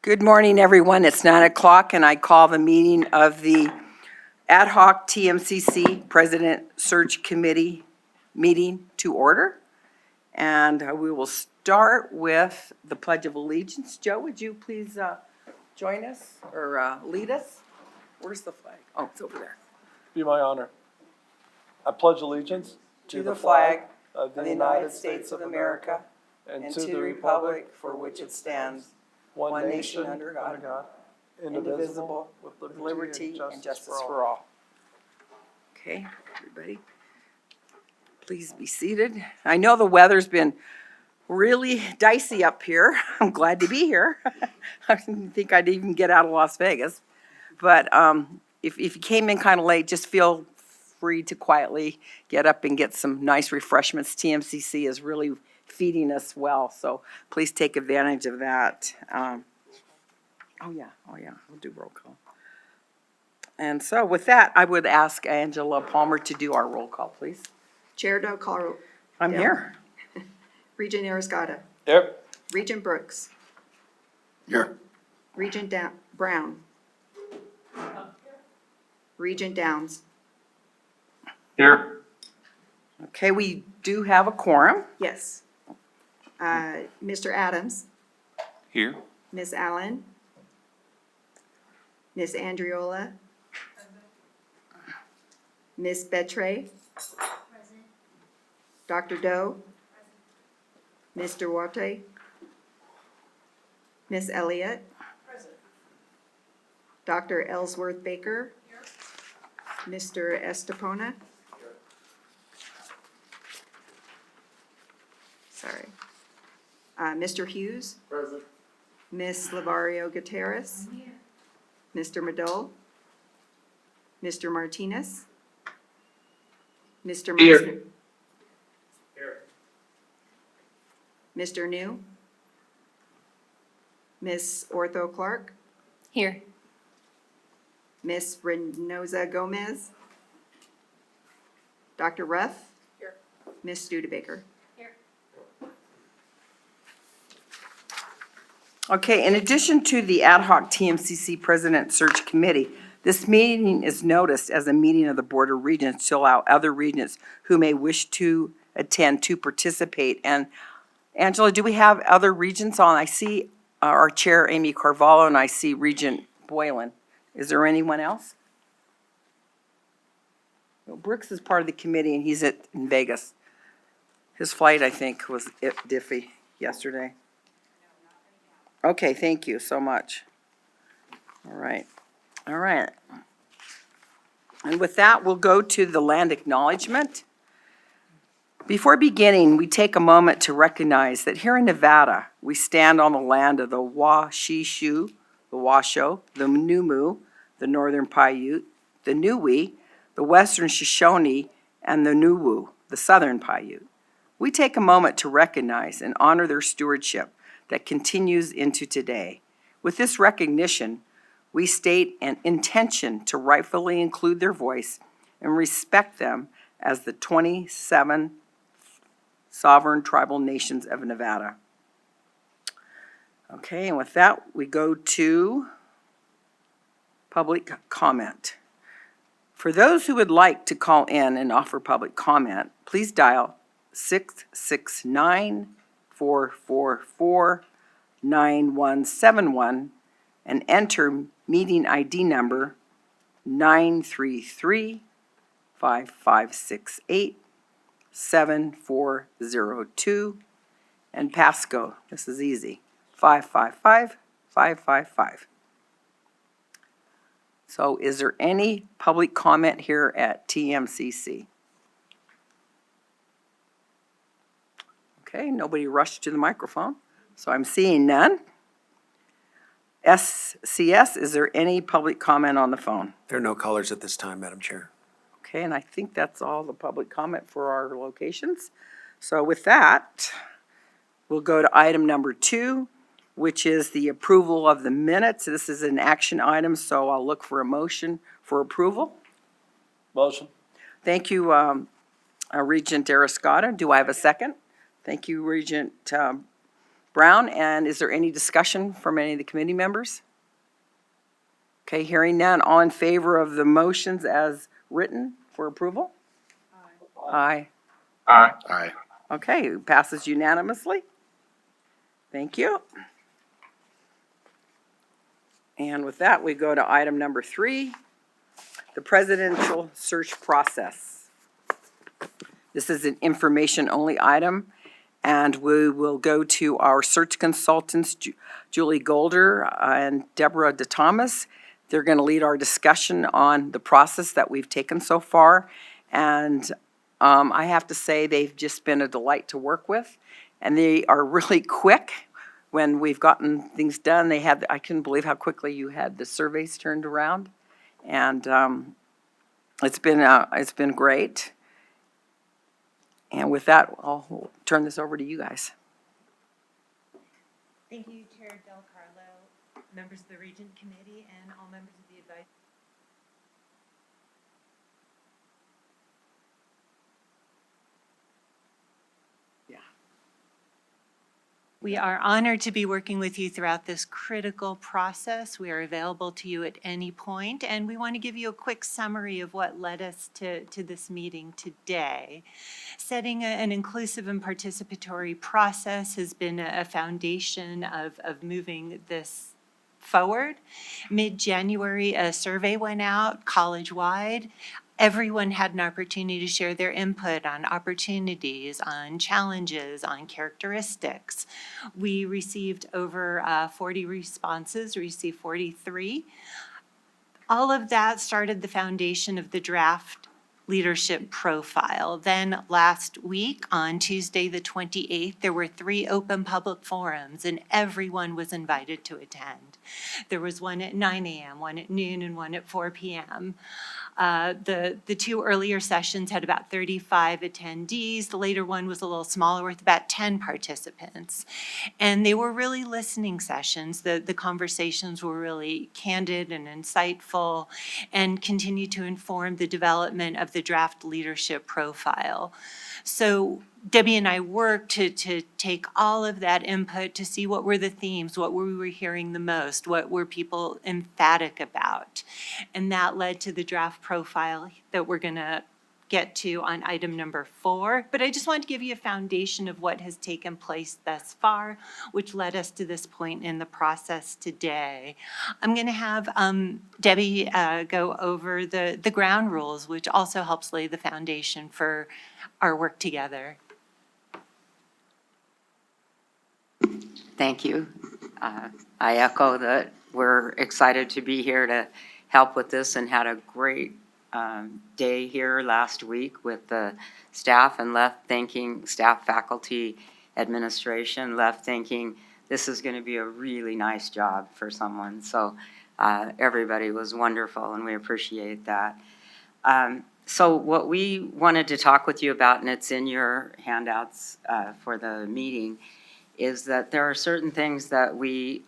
Good morning, everyone. It's 9 o'clock, and I call the meeting of the Ad hoc TMCC President Search Committee meeting to order. And we will start with the Pledge of Allegiance. Joe, would you please join us or lead us? Where's the flag? Oh, it's over there. Be my honor. I pledge allegiance To the flag of the United States of America and to the republic for which it stands, one nation under God, indivisible, with liberty and justice for all. Okay, everybody, please be seated. I know the weather's been really dicey up here. I'm glad to be here. I didn't think I'd even get out of Las Vegas. But if you came in kind of late, just feel free to quietly get up and get some nice refreshments. TMCC is really feeding us well, so please take advantage of that. Oh yeah, we'll do roll call. And so with that, I would ask Angela Palmer to do our roll call, please. Chair Del Caro. I'm here. Regent Ariscada. Here. Regent Brooks. Here. Regent Brown. Regent Downs. Here. Okay, we do have a quorum. Yes. Mr. Adams. Here. Ms. Allen. Ms. Andriola. Ms. Betray. Dr. Doe. Mr. Warte. Ms. Elliott. Dr. Ellsworth Baker. Mr. Estepona. Sorry. Mr. Hughes. Present. Ms. Lavario Gutierrez. Mr. Madole. Mr. Martinez. Mr. Here. Meisner. Mr. New. Ms. Ortho Clark. Here. Ms. Reynosa Gomez. Dr. Ruff. Here. Ms. Studebaker. Okay, in addition to the Ad hoc TMCC President Search Committee, this meeting is noticed as a meeting of the Board of Regents to allow other regents who may wish to attend to participate. And Angela, do we have other regents on? I see our chair, Amy Carvalho, and I see Regent Boylan. Is there anyone else? Well, Brooks is part of the committee, and he's in Vegas. His flight, I think, was diffy yesterday. Okay, thank you so much. All right. And with that, we'll go to the land acknowledgement. Before beginning, we take a moment to recognize that here in Nevada, we stand on the land of the Washishu, the Washoe, the Numu, the Northern Paiute, the Niue, the Western Shoshone, and the Nuwu, the Southern Paiute. We take a moment to recognize and honor their stewardship that continues into today. With this recognition, we state an intention to rightfully include their voice and respect them as the 27 sovereign tribal nations of Nevada. Okay, and with that, we go to public comment. For those who would like to call in and offer public comment, please dial 669-444-9171 and enter meeting ID number 933-5568-7402 and passcode, this is easy, 555555. So is there any public comment here at TMCC? Okay, nobody rushed to the microphone, so I'm seeing none. SCS, is there any public comment on the phone? There are no callers at this time, Madam Chair. Okay, and I think that's all the public comment for our locations. So with that, we'll go to item number 2, which is the approval of the minutes. This is an action item, so I'll look for a motion for approval. Motion. Thank you, Regent Ariscada. Do I have a second? Thank you, Regent Brown, and is there any discussion from any of the committee members? Okay, hearing none, all in favor of the motions as written for approval? Aye. Aye. Aye. Okay, passes unanimously. Thank you. And with that, we go to item number 3, the presidential search process. This is an information-only item, and we will go to our search consultants, Julie Golder and Deborah DeThomas. They're going to lead our discussion on the process that we've taken so far. And I have to say, they've just been a delight to work with, and they are really quick. When we've gotten things done, I couldn't believe how quickly you had the surveys turned around. And it's been great. And with that, I'll turn this over to you guys. Thank you, Chair Del Carlo, members of the Regent Committee, and all members of the advisory. We are honored to be working with you throughout this critical process. We are available to you at any point, and we want to give you a quick summary of what led us to this meeting today. Setting an inclusive and participatory process has been a foundation of moving this forward. Mid-January, a survey went out college-wide. Everyone had an opportunity to share their input on opportunities, on challenges, on characteristics. We received over 40 responses, we received 43. All of that started the foundation of the draft leadership profile. Then last week, on Tuesday the 28th, there were 3 open public forums, and everyone was invited to attend. There was one at 9 a.m., one at noon, and one at 4 p.m. The 2 earlier sessions had about 35 attendees. The later one was a little smaller with about 10 participants. And they were really listening sessions. The conversations were really candid and insightful and continued to inform the development of the draft leadership profile. So Debbie and I worked to take all of that input to see what were the themes, what we were hearing the most, what were people emphatic about. And that led to the draft profile that we're going to get to on item number 4. But I just wanted to give you a foundation of what has taken place thus far, which led us to this point in the process today. I'm going to have Debbie go over the ground rules, which also helps lay the foundation for our work together. Thank you. I echo that we're excited to be here to help with this and had a great day here last week with the staff and left thinking, staff, faculty, administration, left thinking this is going to be a really nice job for someone. So everybody was wonderful and we appreciate that. So what we wanted to talk with you about, and it's in your handouts for the meeting, is that there are certain things that we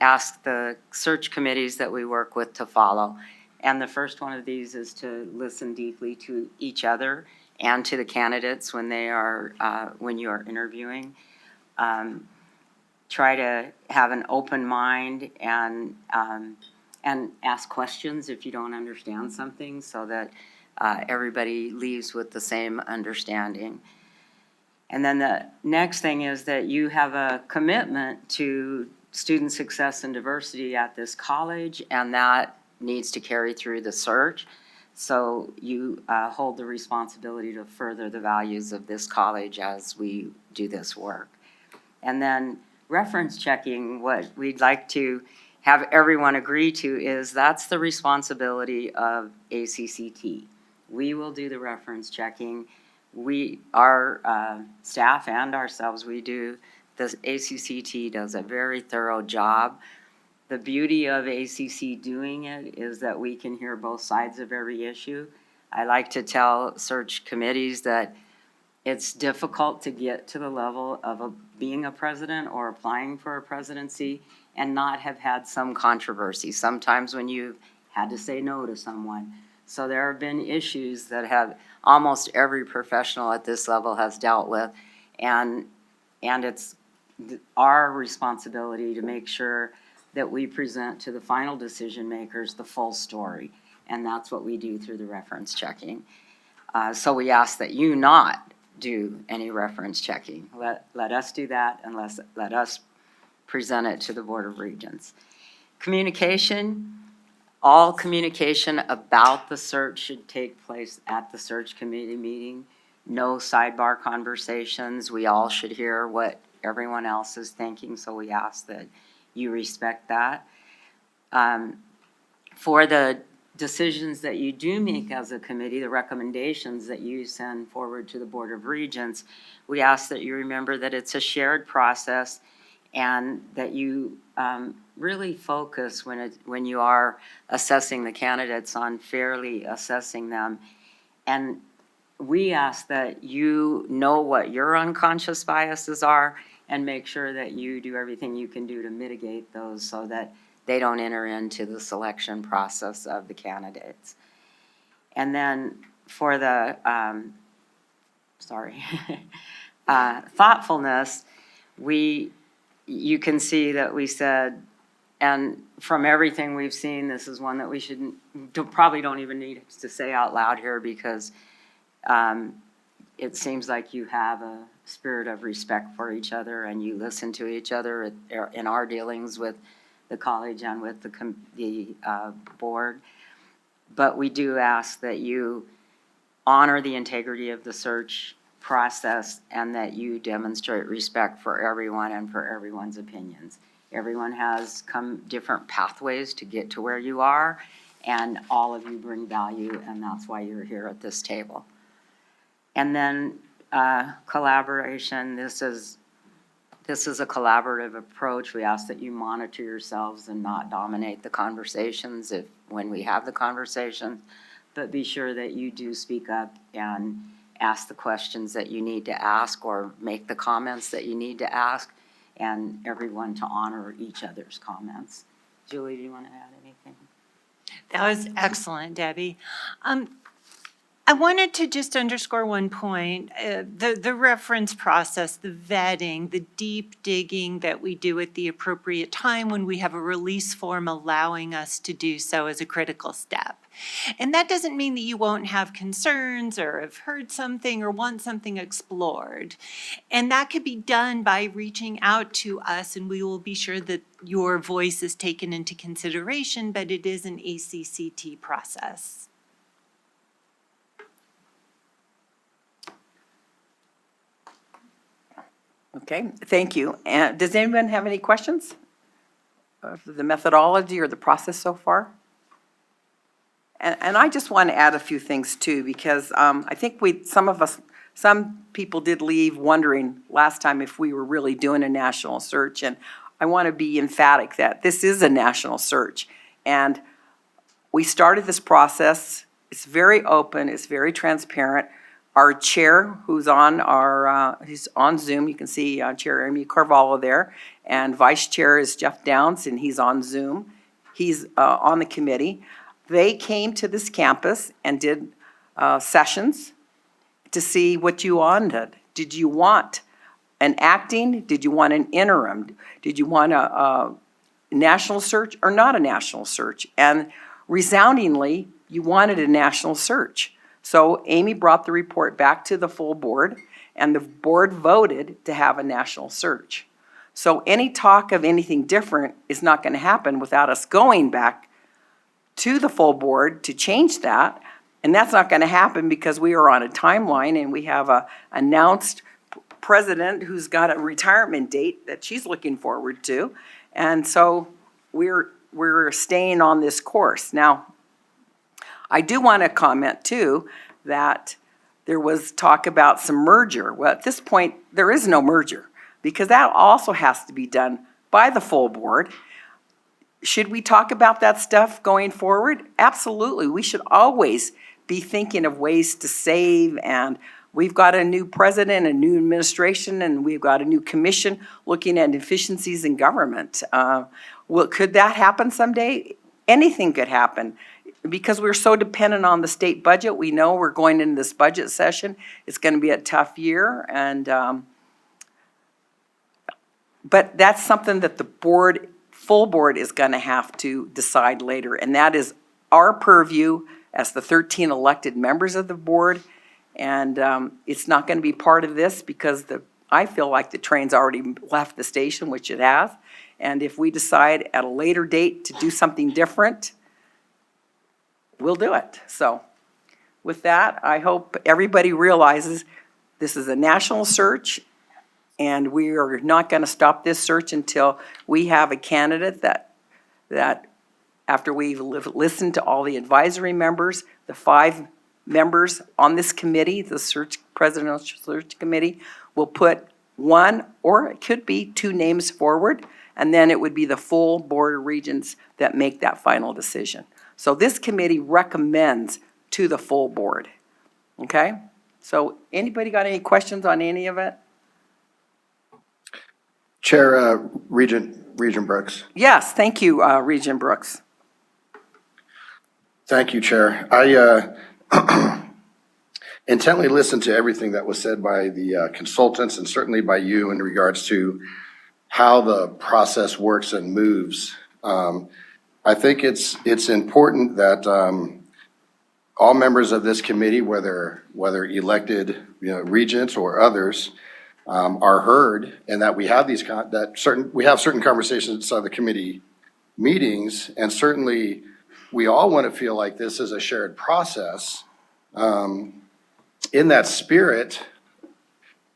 ask the search committees that we work with to follow. And the first one of these is to listen deeply to each other and to the candidates when they are, when you are interviewing. Try to have an open mind and ask questions if you don't understand something so that everybody leaves with the same understanding. And then the next thing is that you have a commitment to student success and diversity at this college, and that needs to carry through the search. So you hold the responsibility to further the values of this college as we do this work. And then reference checking, what we'd like to have everyone agree to is that's the responsibility of ACCT. We will do the reference checking. Our staff and ourselves, the ACCT does a very thorough job. The beauty of ACC doing it is that we can hear both sides of every issue. I like to tell search committees that it's difficult to get to the level of being a president or applying for a presidency and not have had some controversy. Sometimes when you've had to say no to someone. So there have been issues that have almost every professional at this level has dealt with. And And it's our responsibility to make sure that we present to the final decision makers the full story. And that's what we do through the reference checking. So we ask that you not do any reference checking. Let us do that and let us present it to the Board of Regents. Communication, all communication about the search should take place at the search committee meeting. No sidebar conversations. We all should hear what everyone else is thinking, so we ask that you respect that. For the decisions that you do make as a committee, the recommendations that you send forward to the Board of Regents, we ask that you remember that it's a shared process and that you really focus when you are assessing the candidates on fairly assessing them. And we ask that you know what your unconscious biases are and make sure that you do everything you can do to mitigate those so that they don't enter into the selection process of the candidates. And then for the, thoughtfulness, you can see that we said, and from everything we've seen, this is one that we probably don't even need to say out loud here because it seems like you have a spirit of respect for each other and you listen to each other in our dealings with the college and with the board. But we do ask that you honor the integrity of the search process and that you demonstrate respect for everyone and for everyone's opinions. Everyone has different pathways to get to where you are, and all of you bring value, and that's why you're here at this table. And then collaboration, this is a collaborative approach. We ask that you monitor yourselves and not dominate the conversations when we have the conversation, but be sure that you do speak up and ask the questions that you need to ask or make the comments that you need to ask, and everyone to honor each other's comments. Julie, do you want to add anything? That was excellent, Debbie. I wanted to just underscore one point, the reference process, the vetting, the deep digging that we do at the appropriate time when we have a release form allowing us to do so is a critical step. And that doesn't mean that you won't have concerns or have heard something or want something explored. And that could be done by reaching out to us, and we will be sure that your voice is taken into consideration, but it is an ACCT process. Okay, thank you. And does anyone have any questions of the methodology or the process so far? And I just want to add a few things too, because I think some people did leave wondering last time if we were really doing a national search. And I want to be emphatic that this is a national search. And we started this process. It's very open. It's very transparent. Our chair, who's on he's on Zoom. You can see Chair Amy Carvalho there, and Vice Chair is Jeff Downs, and he's on Zoom. He's on the committee. They came to this campus and did sessions to see what you wanted. Did you want an acting? Did you want an interim? Did you want a national search or not a national search? And resoundingly, you wanted a national search. So Amy brought the report back to the full board, and the board voted to have a national search. So any talk of anything different is not going to happen without us going back to the full board to change that. And that's not going to happen because we are on a timeline and we have a announced president who's got a retirement date that she's looking forward to. And so we're staying on this course. Now, I do want to comment too that there was talk about some merger. Well, at this point, there is no merger because that also has to be done by the full board. Should we talk about that stuff going forward? Absolutely. We should always be thinking of ways to save, and we've got a new president, a new administration, and we've got a new commission looking at efficiencies in government. Could that happen someday? Anything could happen. Because we're so dependent on the state budget, we know we're going into this budget session. It's going to be a tough year, and But that's something that the board, full board is gonna have to decide later, and that is our purview as the 13 elected members of the board. And it's not gonna be part of this because I feel like the train's already left the station, which it has. And if we decide at a later date to do something different, we'll do it. So with that, I hope everybody realizes this is a national search, and we are not going to stop this search until we have a candidate that after we've listened to all the advisory members, the 5 members on this committee, the presidential search committee, will put 1, or it could be 2 names forward, and then it would be the full Board of Regents that make that final decision. So this committee recommends to the full board, okay? So anybody got any questions on any of it? Chair, Regent Brooks. Yes, thank you, Regent Brooks. Thank you, Chair. I intently listened to everything that was said by the consultants and certainly by you in regards to how the process works and moves. I think it's important that all members of this committee, whether elected, regents or others, are heard, and that we have certain conversations inside the committee meetings, and certainly we all want to feel like this is a shared process. In that spirit,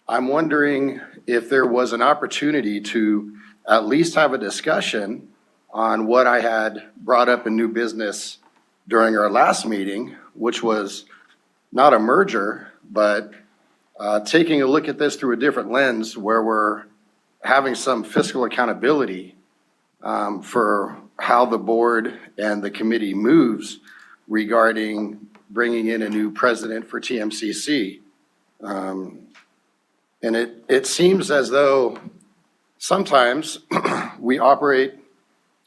I'm wondering if there was an opportunity to at least have a discussion on what I had brought up in new business during our last meeting, which was not a merger, but taking a look at this through a different lens where we're having some fiscal accountability for how the board and the committee moves regarding bringing in a new president for TMCC. And it seems as though sometimes we operate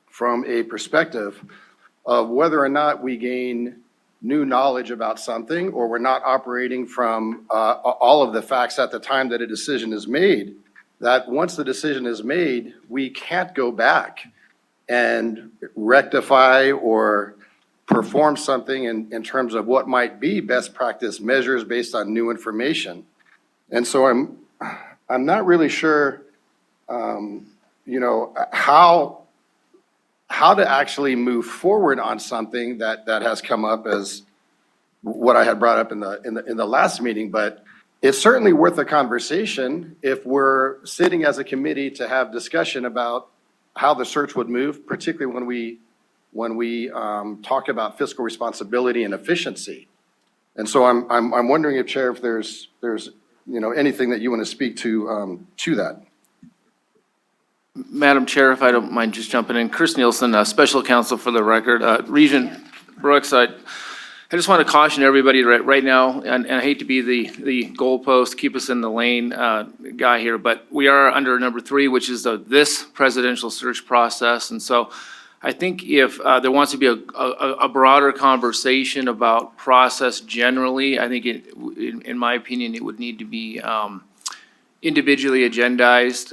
from a perspective of whether or not we gain new knowledge about something, or we're not operating from all of the facts at the time that a decision is made, that once the decision is made, we can't go back and rectify or perform something in terms of what might be best practice measures based on new information. And so I'm not really sure, how to actually move forward on something that has come up as what I had brought up in the last meeting. But it's certainly worth a conversation if we're sitting as a committee to have discussion about how the search would move, particularly when we talk about fiscal responsibility and efficiency. And so I'm wondering, if Chair, if there's anything that you want to speak to that. Madam Chair, if I don't mind just jumping in. Chris Nielsen, Special Counsel for the record. Regent Brooks, I just want to caution everybody right now, and I hate to be the goalpost, keep us in the lane guy here, but we are under number 3, which is this presidential search process. And so I think if there wants to be a broader conversation about process generally, I think in my opinion, it would need to be individually agendized,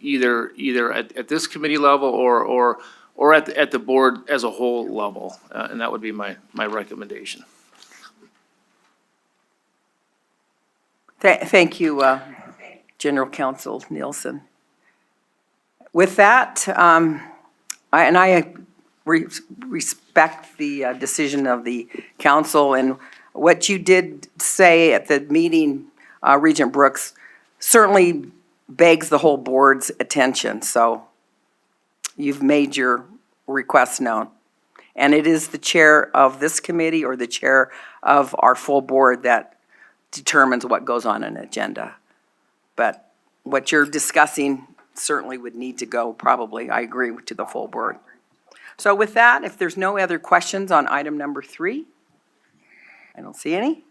either at this committee level or at the board as a whole level, and that would be my recommendation. Thank you, General Counsel Nielsen. With that, I respect the decision of the council, and what you did say at the meeting, Regent Brooks, certainly begs the whole board's attention. So you've made your request known. And it is the chair of this committee or the chair of our full board that determines what goes on an agenda. But what you're discussing certainly would need to go, probably, I agree, to the full board. So with that, if there's no other questions on item number 3, I don't see any.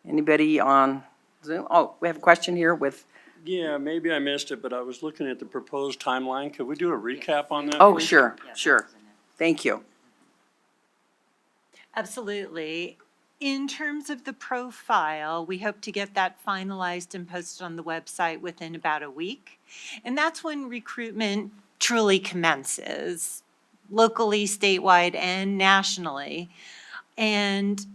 Anybody on Zoom? Oh, we have a question here with. Yeah, maybe I missed it, but I was looking at the proposed timeline. Could we do a recap on that? Oh, please? sure. Thank you. Absolutely. In terms of the profile, we hope to get that finalized and posted on the website within about a week. And that's when recruitment truly commences, locally, statewide, and nationally. And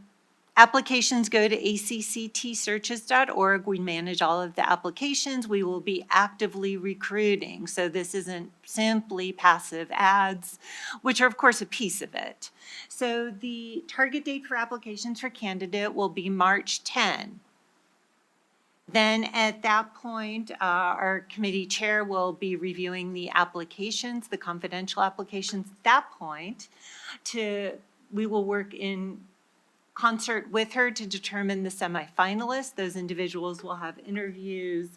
applications go to acctsearches.org. We manage all of the applications. We will be actively recruiting. So this isn't simply passive ads, which are of course a piece of it. So the target date for applications for candidate will be March 10. Then at that point, our committee chair will be reviewing the applications, the confidential applications at that point. We will work in concert with her to determine the semifinalists. Those individuals will have interviews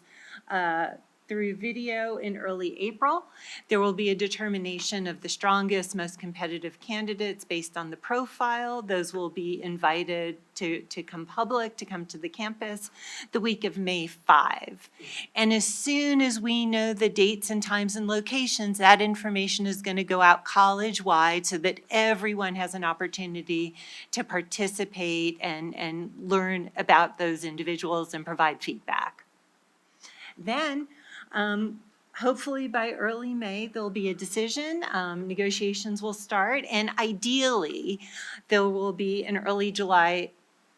through video in early April. There will be a determination of the strongest, most competitive candidates based on the profile. Those will be invited to come public, to come to the campus the week of May 5. And as soon as we know the dates and times and locations, that information is going to go out college-wide so that everyone has an opportunity to participate and learn about those individuals and provide feedback. Then, hopefully by early May, there'll be a decision. Negotiations will start, and ideally, there will be an early July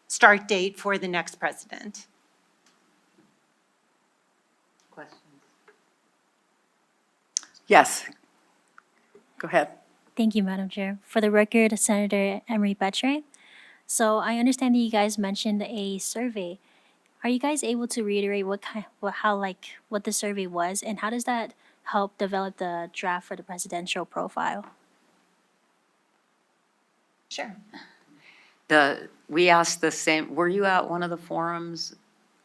start date for the next president. Questions? Yes. Go ahead. Thank you, Madam Chair. For the record, Senator Emery Petre. So I understand that you guys mentioned a survey. Are you guys able to reiterate what the survey was, and how does that help develop the draft for the presidential profile? Sure. We asked the same, were you at one of the forums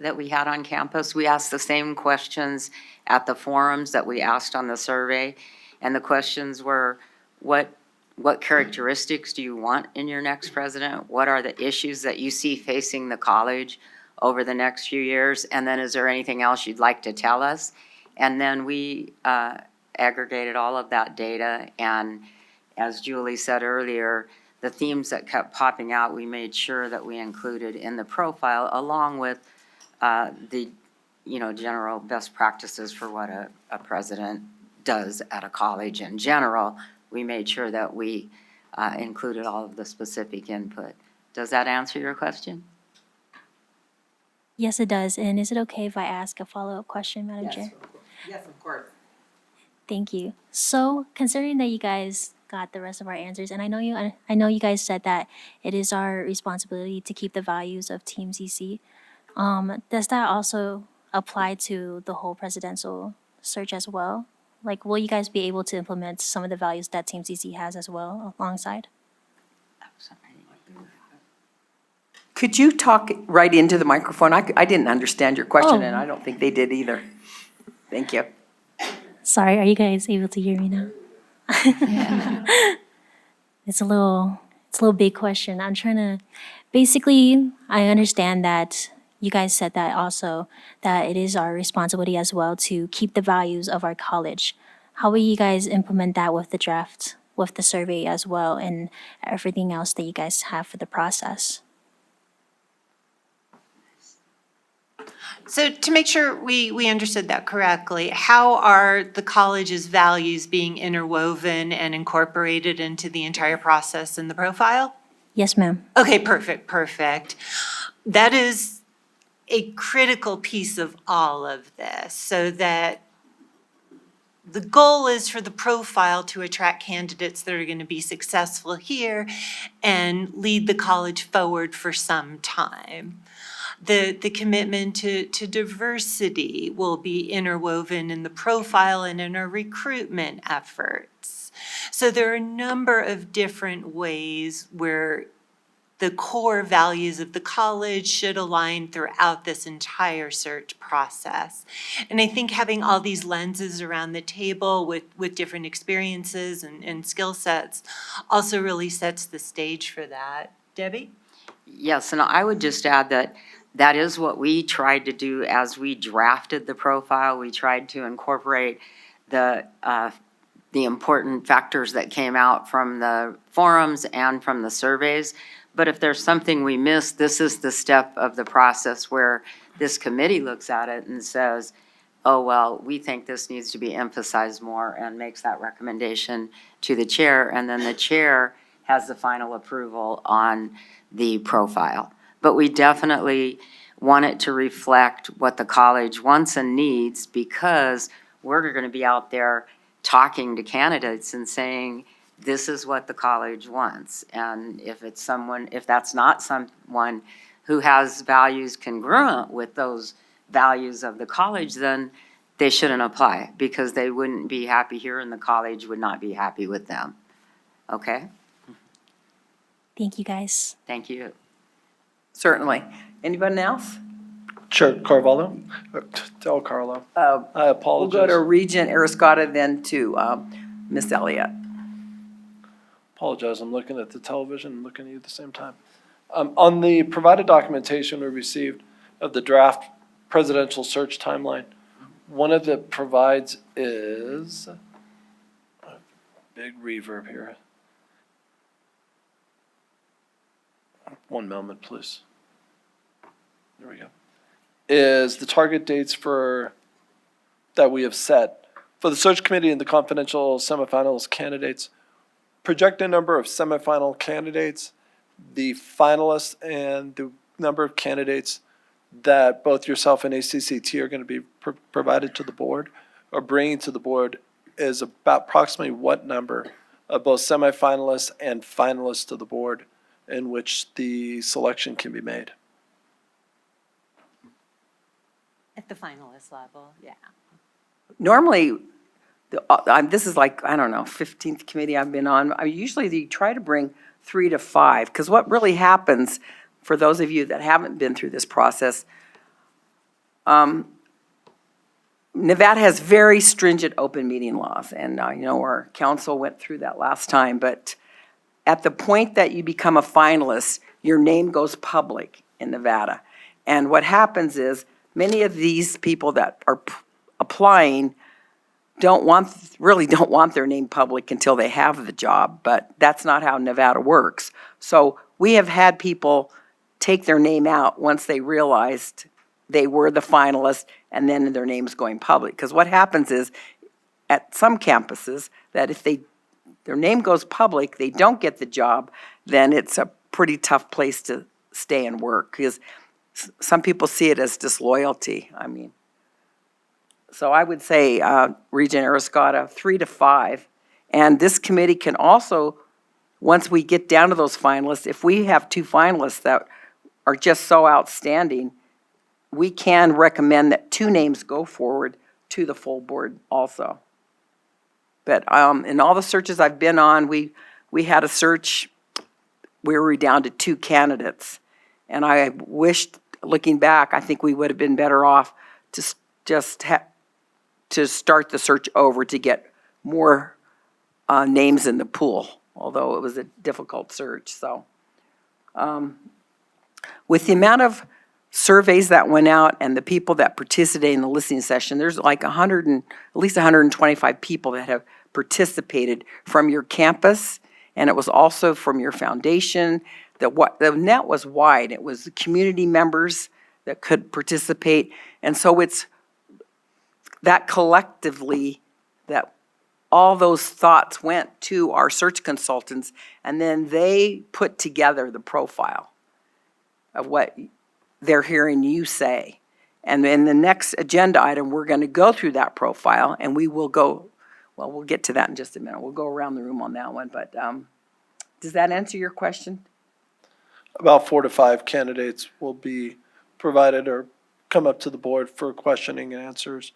that we had on campus? We asked the same questions at the forums that we asked on the survey. And the questions were, what characteristics do you want in your next president? What are the issues that you see facing the college over the next few years? And then is there anything else you'd like to tell us? And then we aggregated all of that data. And as Julie said earlier, the themes that kept popping out, we made sure that we included in the profile, along with the general best practices for what a president does at a college in general. We made sure that we included all of the specific input. Does that answer your question? Yes, it does. And is it okay if I ask a follow-up question, Madam Chair? Yes, of course. Thank you. So, considering that you guys got the rest of our answers, and I know you guys said that it is our responsibility to keep the values of TMCC. Does that also apply to the whole presidential search as well? Like, will you guys be able to implement some of the values that TMCC has as well alongside? Could you talk right into the microphone? I didn't understand your question, and Oh. I don't think they did either. Thank you. Sorry, are you guys able to hear me now? It's a little big question. I'm trying to, basically, I understand that you guys said that also, that it is our responsibility as well to keep the values of our college. How will you guys implement that with the draft, with the survey as well, and everything else that you guys have for the process? So to make sure we understood that correctly, how are the college's values being interwoven and incorporated into the entire process in the profile? Yes, ma'am. Okay, perfect. That is a critical piece of all of this, so that the goal is for the profile to attract candidates that are going to be successful here and lead the college forward for some time. The commitment to diversity will be interwoven in the profile and in our recruitment efforts. So there are a number of different ways where the core values of the college should align throughout this entire search process. And I think having all these lenses around the table with different experiences and skill sets also really sets the stage for that. Debbie? Yes, and I would just add that is what we tried to do as we drafted the profile. We tried to incorporate the important factors that came out from the forums and from the surveys, But if there's something we missed, this is the step of the process where this committee looks at it and says, oh, well, we think this needs to be emphasized more, and makes that recommendation to the chair, and then the chair has the final approval on the profile. But we definitely want it to reflect what the college wants and needs, because we're going to be out there talking to candidates and saying, this is what the college wants. And if that's not someone who has values congruent with those values of the college, then they shouldn't apply, because they wouldn't be happy here and the college would not be happy with them. Okay? Thank you, guys. Thank you. Certainly. Anyone else? Chair Carvalho, Del Carlo. I We'll go to apologize. Regent Ariscotta, then to Miss Elliott. Apologize, I'm looking at the television and looking at you at the same time. On the provided documentation we received of the draft presidential search timeline, one of it provides is, big reverb here. One moment, please. There we go. Is the target dates that we have set for the search committee and the confidential semifinals candidates. Projected number of semifinal candidates, the finalists, and the number of candidates that both yourself and ACCT are going to be provided to the board or bringing to the board is about approximately what number of both semifinalists and finalists to the board in which the selection can be made. At the finalist level, yeah. Normally, this is like, I don't know, 15th committee I've been on. Usually they try to bring 3 to 5, because what really happens, for those of you that haven't been through this process, Nevada has very stringent open meeting laws, and our council went through that last time, but at the point that you become a finalist, your name goes public in Nevada. And what happens is, many of these people that are applying really don't want their name public until they have the job, but that's not how Nevada works. So we have had people take their name out once they realized they were the finalist, and then their name's going public. Because what happens is, at some campuses, that if their name goes public, they don't get the job, then it's a pretty tough place to stay and work, because some people see it as disloyalty. So I would say, Regent Ariscotta, 3 to 5. And this committee can also, once we get down to those finalists, if we have 2 finalists that are just so outstanding, we can recommend that 2 names go forward to the full board also. But in all the searches I've been on, we had a search where we were down to 2 candidates. And I wished, looking back, I think we would have been better off to start the search over to get more names in the pool, although it was a difficult search. So with the amount of surveys that went out and the people that participated in the listening session, there's like at least 125 people that have participated from your campus, and it was also from your foundation. The net was wide. It was the community members that could participate. And so it's that collectively that all those thoughts went to our search consultants, and then they put together the profile of what they're hearing you say. And in the next agenda item, we're going to go through that profile, and we will go, well, we'll get to that in just a minute. We'll go around the room on that one, but does that answer your question? About 4 to 5 candidates will be provided or come up to the board for questioning and answers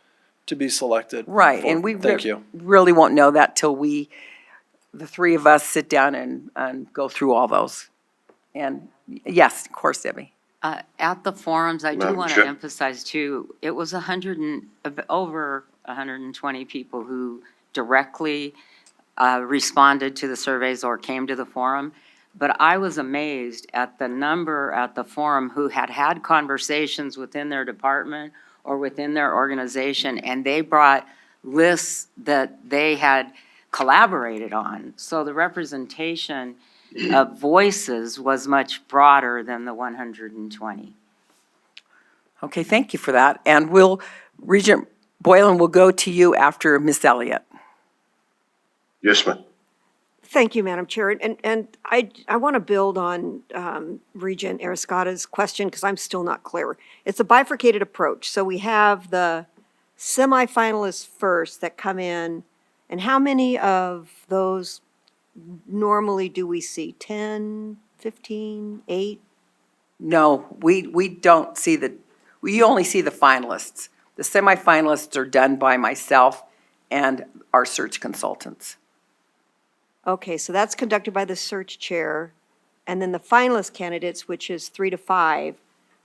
to be selected. Right, and we Thank you. really won't know that till the 3 of us sit down and go through all those. And yes, of course, Debbie. At the forums, I do Madam want to Chair. emphasize too, it was over 120 people who directly responded to the surveys or came to the forum. But I was amazed at the number at the forum who had conversations within their department or within their organization, and they brought lists that they had collaborated on. So the representation of voices was much broader than the 120. Okay, thank you for that. And Regent Boylan will go to you after Ms. Elliott. Yes, ma'am. Thank you, Madam Chair. And I want to build on Regent Arascata's question because I'm still not clear. It's a bifurcated approach. So we have the semifinalists first that come in, and how many of those normally do we see? 10, 15, 8? No, we don't see we only see the finalists. The semifinalists are done by myself and our search consultants. Okay, so that's conducted by the search chair. And then the finalist candidates, which is 3 to 5,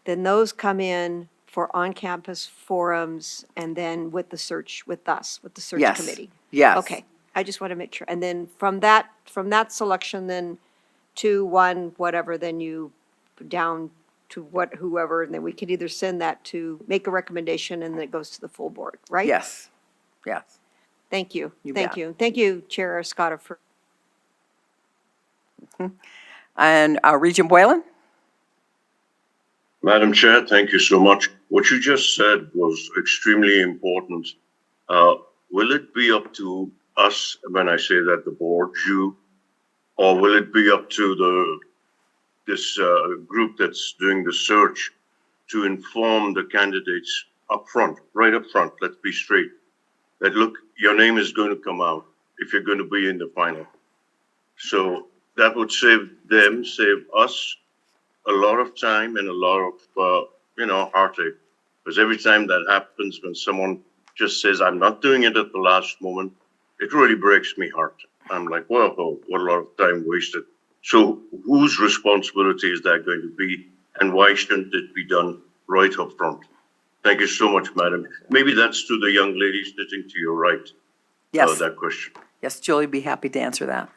then those come in for on-campus forums and then with the search, with us, with the search Yes, committee. yes. Okay, I just want to make sure. And then from that selection, then 2, 1, whatever, then you down to whoever, and then we can either send that to, make a recommendation, and then it goes to the full board, right? Yes, yes. Thank you. You Thank bet. you. Thank you, Chair Escotta, for. And Regent Boylan? Madam Chair, thank you so much. What you just said was extremely important. Will it be up to us, when I say that, the board, you, or will it be up to this group that's doing the search to inform the candidates up front, right up front, let's be straight, that look, your name is going to come out if you're going to be in the final. So that would save them, save us a lot of time and a lot of, heartache. Because every time that happens, when someone just says, I'm not doing it at the last moment, it really breaks me heart. I'm like, whoa, what a lot of time wasted. So whose responsibility is that going to be? And why shouldn't it be done right up front? Thank you so much, madam. Maybe that's to the young lady sitting to your right. Yes, That question. yes, Julie, be happy to answer that.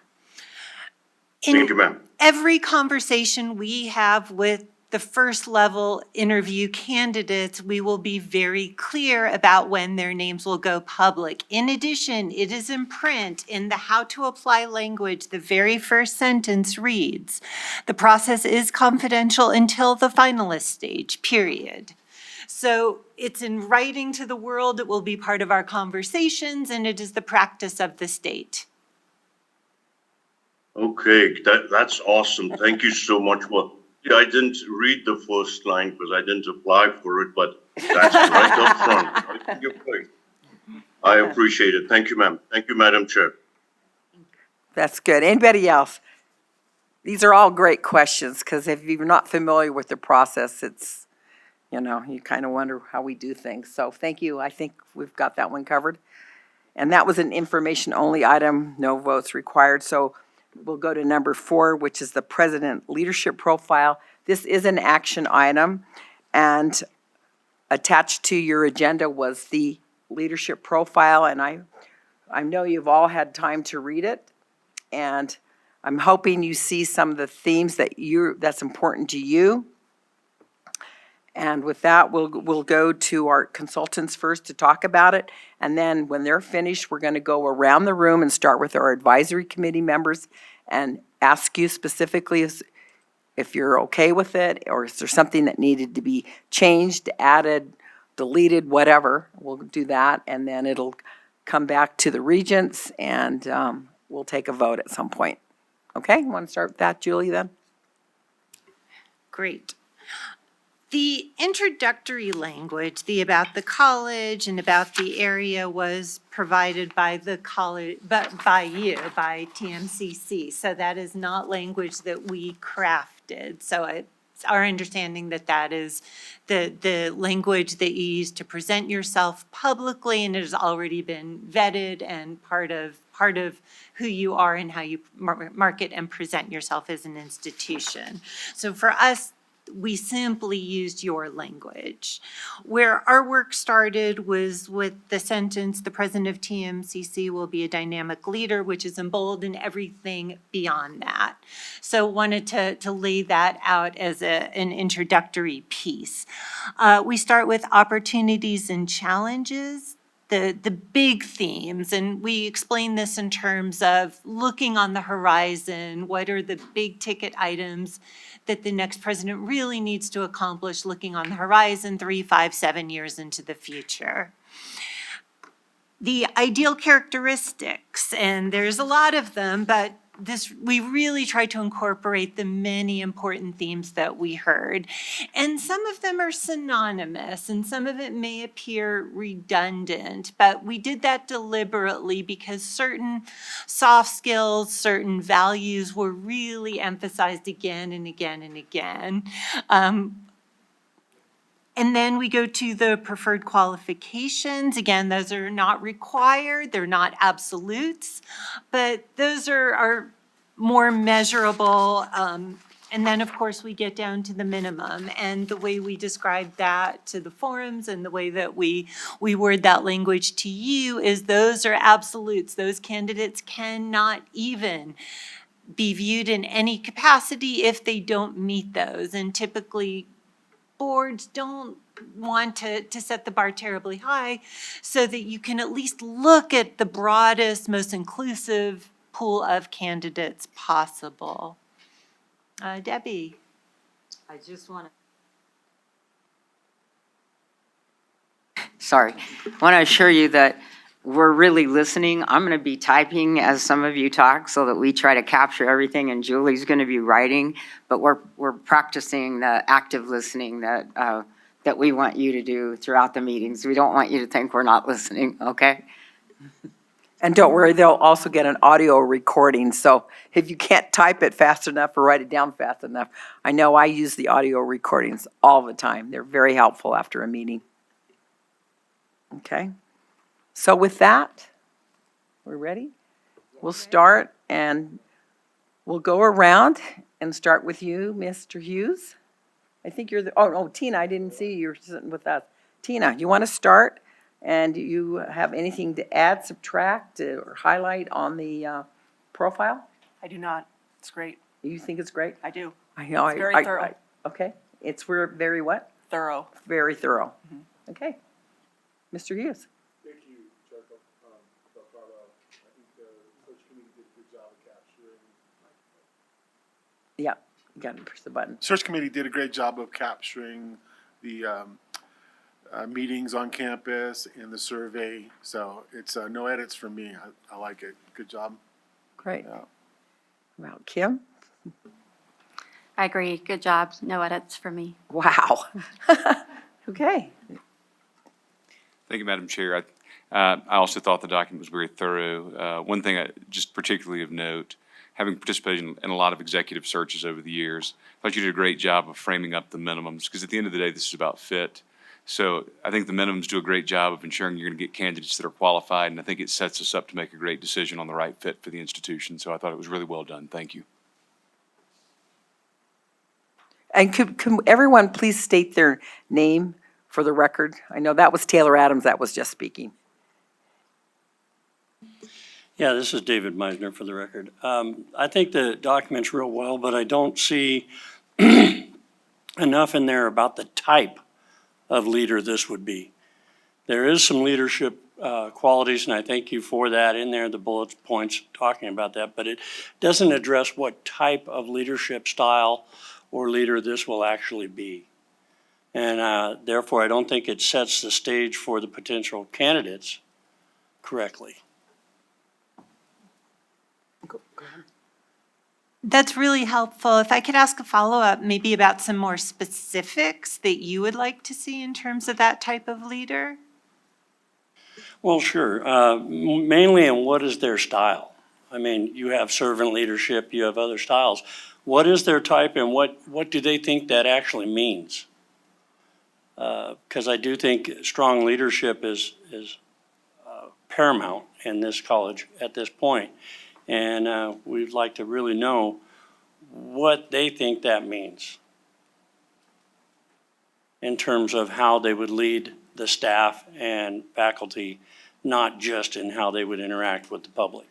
Thank you, ma'am. Every conversation we have with the first level interview candidates, we will be very clear about when their names will go public. In addition, it is in print in the how to apply language. The very first sentence reads, the process is confidential until the finalist stage, period. So it's in writing to the world. It will be part of our conversations, and it is the practice of the state. Okay, that's awesome. Thank you so much. Well, I didn't read the first line because I didn't apply for it, but that's right up front. Right to your point. I appreciate it. Thank you, ma'am. Thank you, Madam Chair. That's good. Anybody else? These are all great questions because if you're not familiar with the process, it's, you kind of wonder how we do things. So thank you. I think we've got that one covered. And that was an information-only item, no votes required. So we'll go to number 4, which is the president leadership profile. This is an action item, and attached to your agenda was the leadership profile, and I know you've all had time to read it, and I'm hoping you see some of the themes that's important to you. And with that, we'll go to our consultants first to talk about it. And then when they're finished, we're going to go around the room and start with our advisory committee members and ask you specifically if you're okay with it, or is there something that needed to be changed, added, deleted, whatever. We'll do that, and then it'll come back to the regents, and we'll take a vote at some point. Okay, you want to start with that, Julie, then? Great. The introductory language, about the college and about the area, was provided by the college, but by TMCC. So that is not language that we crafted. So it's our understanding that that is the language that you use to present yourself publicly, and it has already been vetted and part of who you are and how you market and present yourself as an institution. So for us, we simply used your language. Where our work started was with the sentence, the president of TMCC will be a dynamic leader, which is in bold, and everything beyond that. So wanted to lay that out as an introductory piece. We start with opportunities and challenges. the big themes, and we explain this in terms of looking on the horizon. What are the big ticket items that the next president really needs to accomplish, looking on the horizon 3, 5, 7 years into the future? The ideal characteristics, and there's a lot of them, but we really try to incorporate the many important themes that we heard. And some of them are synonymous, and some of it may appear redundant, but we did that deliberately because certain soft skills, certain values were really emphasized again and again and again. And then we go to the preferred qualifications. Again, those are not required, they're not absolutes, but those are more measurable. And then, of course, we get down to the minimum. And the way we describe that to the forums and the way that we word that language to you is those are absolutes. Those candidates cannot even be viewed in any capacity if they don't meet those. And typically, boards don't want to set the bar terribly high so that you can at least look at the broadest, most inclusive pool of candidates possible. Debbie? I just want to assure you that we're really listening. I'm going to be typing as some of you talk so that we try to capture everything, and Julie's going to be writing, but we're practicing the active listening that we want you to do throughout the meetings. We don't want you to think we're not listening, okay? And don't worry, they'll also get an audio recording, so if you can't type it fast enough or write it down fast enough, I know I use the audio recordings all the time. They're very helpful after a meeting. Okay? So with that, we're ready? We'll start, and we'll go around and start with you, Mr. Hughes. I think you're Tina, I didn't see you. You're sitting with us. Tina, you want to start? And do you have anything to add, subtract, or highlight on the profile? I do not. It's great. You think it's great? I do. I know. It's very thorough. Okay. We're very what? Thorough. Very thorough. Okay. Mr. Hughes. Thank you, Chair Belcarlo. I think the search committee did a good job of capturing. Yeah, you got to push the button. Search committee did a great job of capturing the meetings on campus and the survey. So it's no edits from me. I like it. Good job. Great. Yeah. Well, Kim? I agree. Good job. No edits for me. Wow. Okay. Thank you, Madam Chair. I also thought the document was very thorough. One thing just particularly of note, having participated in a lot of executive searches over the years, I thought you did a great job of framing up the minimums, because at the end of the day, this is about fit. So I think the minimums do a great job of ensuring you're going to get candidates that are qualified, and I think it sets us up to make a great decision on the right fit for the institution. So I thought it was really well done. Thank you. And could everyone please state their name for the record? I know that was Taylor Adams that was just speaking. Yeah, this is David Meisner for the record. I think the document's real well, but I don't see enough in there about the type of leader this would be. There is some leadership qualities, and I thank you for that in there, the bullet points talking about that, but it doesn't address what type of leadership style or leader this will actually be. And therefore, I don't think it sets the stage for the potential candidates correctly. That's really helpful. If I could ask a follow-up, maybe about some more specifics that you would like to see in terms of that type of leader? Well, sure. Mainly in what is their style? I mean, you have servant leadership, you have other styles. What is their type, and what do they think that actually means? Because I do think strong leadership is paramount in this college at this point. And we'd like to really know what they think that means in terms of how they would lead the staff and faculty, not just in how they would interact with the public.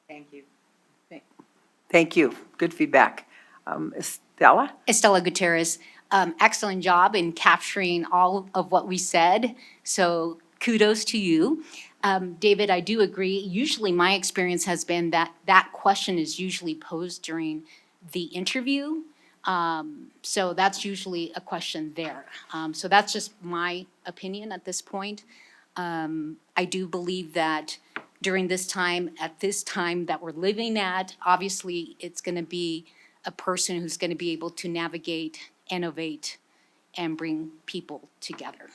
Thank you. Thank you. Good feedback. Estella? Gutierrez, excellent job in capturing all of what we said, so kudos to you. David, I do agree. Usually my experience has been that that question is usually posed during the interview. So that's usually a question there. So that's just my opinion at this point. I do believe that during this time, at this time that we're living at, obviously, it's going to be a person who's going to be able to navigate, innovate, and bring people together.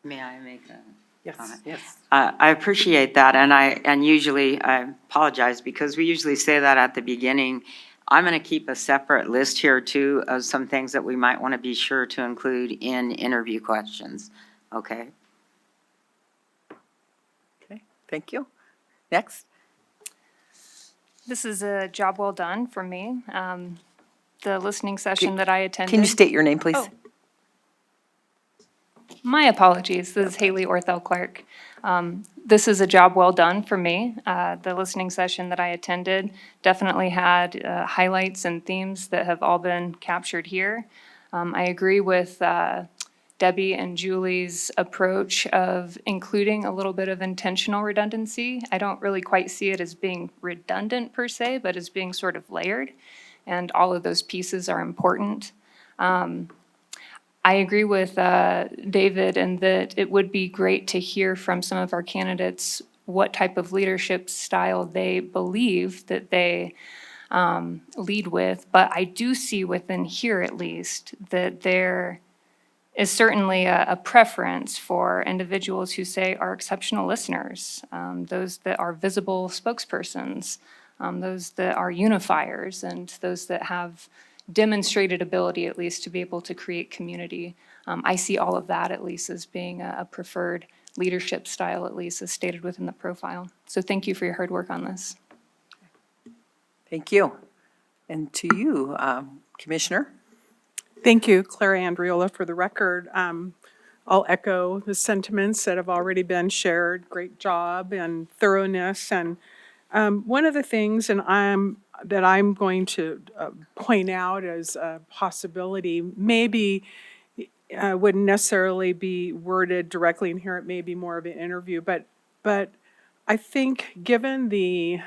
May I make a Yes, comment? yes. I appreciate that, and usually, I apologize, because we usually say that at the beginning. I'm going to keep a separate list here too of some things that we might want to be sure to include in interview questions, okay? Okay, thank you. Next. This is a job well done from me. The listening session that I attended. Can you state your name, please? Oh. My apologies. This is Haley Orthel Clark. This is a job well done for me. The listening session that I attended definitely had highlights and themes that have all been captured here. I agree with Debbie and Julie's approach of including a little bit of intentional redundancy. I don't really quite see it as being redundant per se, but as being sort of layered, and all of those pieces are important. I agree with David in that it would be great to hear from some of our candidates what type of leadership style they believe that they lead with. But I do see within here at least that there is certainly a preference for individuals who say are exceptional listeners, those that are visible spokespersons, those that are unifiers, and those that have demonstrated ability at least to be able to create community. I see all of that at least as being a preferred leadership style, at least as stated within the profile. So thank you for your hard work on this. Thank you. And to you, Commissioner? Thank you, Clara Andriola, for the record. I'll echo the sentiments that have already been shared. Great job and thoroughness. And one of the things that I'm going to point out as a possibility, maybe wouldn't necessarily be worded directly in here. It may be more of an interview, but I think given the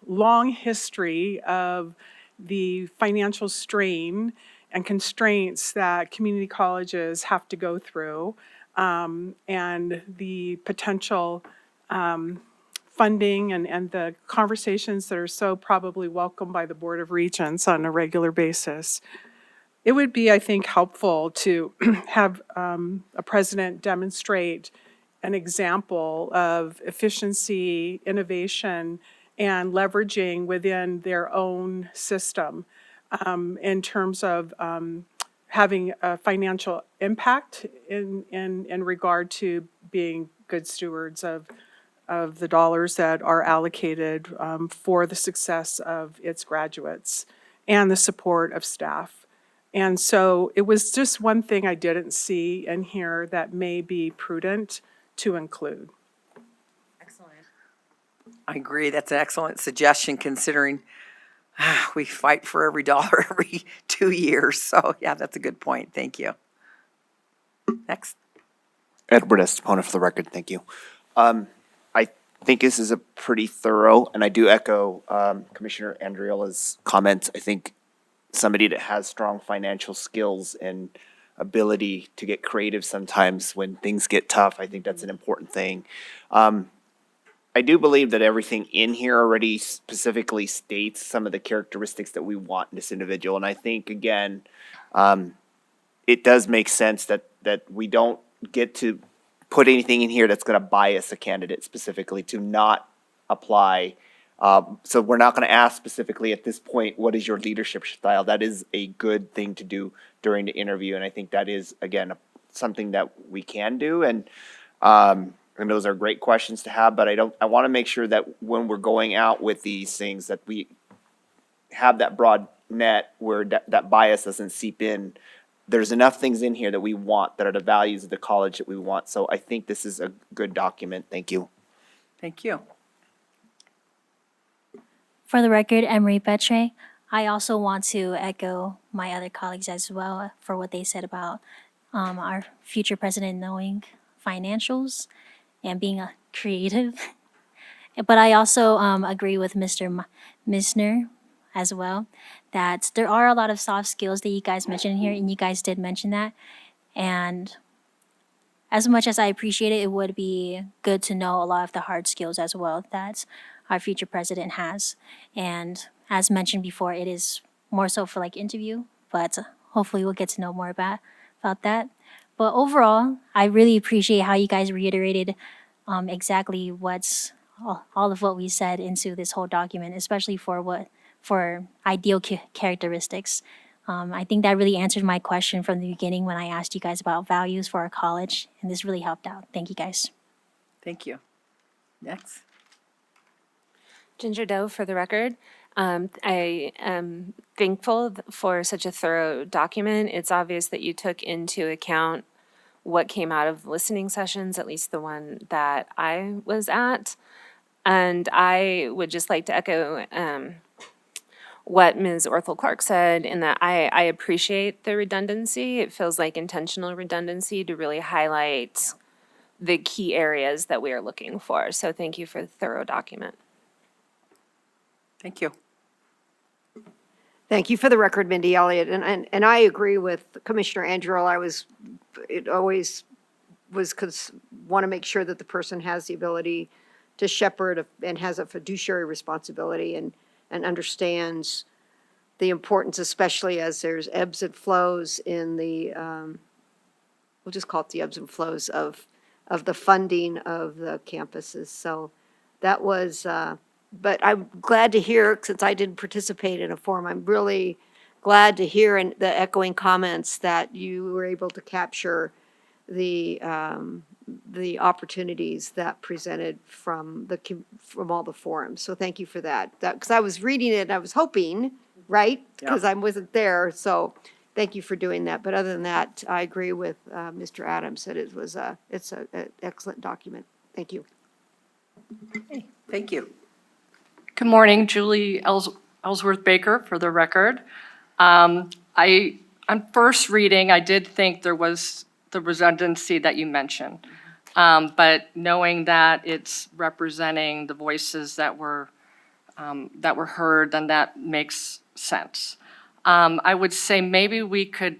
long history of the financial strain and constraints that community colleges have to go through, and the potential funding and the conversations that are so probably welcomed by the Board of Regents on a regular basis, it would be, I think, helpful to have a president demonstrate an example of efficiency, innovation, and leveraging within their own system in terms of having a financial impact in regard to being good stewards of the dollars that are allocated for the success of its graduates and the support of staff. And so it was just one thing I didn't see in here that may be prudent to include. Excellent. I agree. That's an excellent suggestion considering we fight for every dollar every 2 years. So yeah, that's a good point. Thank you. Next. Edward Estepona for the record, thank you. I think this is a pretty thorough, and I do echo Commissioner Andriola's comments. I think somebody that has strong financial skills and ability to get creative sometimes when things get tough, I think that's an important thing. I do believe that everything in here already specifically states some of the characteristics that we want in this individual. And I think, again, it does make sense that we don't get to put anything in here that's going to bias a candidate specifically to not apply. So we're not going to ask specifically at this point, what is your leadership style? That is a good thing to do during the interview. And I think that is, again, something that we can do. And those are great questions to have, but I want to make sure that when we're going out with these things that we have that broad net where that bias doesn't seep in. There's enough things in here that we want, that are the values of the college that we want. So I think this is a good document. Thank you. Thank you. For the record, Emery Petre. I also want to echo my other colleagues as well for what they said about our future president knowing financials and being creative. But I also agree with Mr. Misner as well, that there are a lot of soft skills that you guys mentioned here, and you guys did mention that. And as much as I appreciate it, it would be good to know a lot of the hard skills as well that our future president has. And as mentioned before, it is more so for like interview, but hopefully we'll get to know more about that. But overall, I really appreciate how you guys reiterated exactly what's all of what we said into this whole document, especially for ideal characteristics. I think that really answered my question from the beginning when I asked you guys about values for our college, and this really helped out. Thank you, guys. Thank you. Next. Ginger Doe for the record. I am thankful for such a thorough document. It's obvious that you took into account what came out of listening sessions, at least the one that I was at. And I would just like to echo what Ms. Orthel Clark said, in that I appreciate the redundancy. It feels like intentional redundancy to really highlight the key areas that we are looking for. So thank you for the thorough document. Thank you. Thank you. For the record, Mindy Elliott, and I agree with Commissioner Andrew. It always was want to make sure that the person has the ability to shepherd and has a fiduciary responsibility and understands the importance, especially as there's ebbs and flows in the, we'll just call it the ebbs and flows of the funding of the campuses. So that was, but I'm glad to hear, since I didn't participate in a forum, I'm really glad to hear in the echoing comments that you were able to capture the opportunities that presented from all the forums. So thank you for that. Because I was reading it and I was hoping, right? Because I wasn't there. So thank you for doing that. But other than that, I agree with Mr. Adams that it's an excellent document. Thank you. Thank you. Good morning, Julie Ellsworth Baker for the record. On first reading, I did think there was the redundancy that you mentioned. But knowing that it's representing the voices that were heard, then that makes sense. I would say maybe we could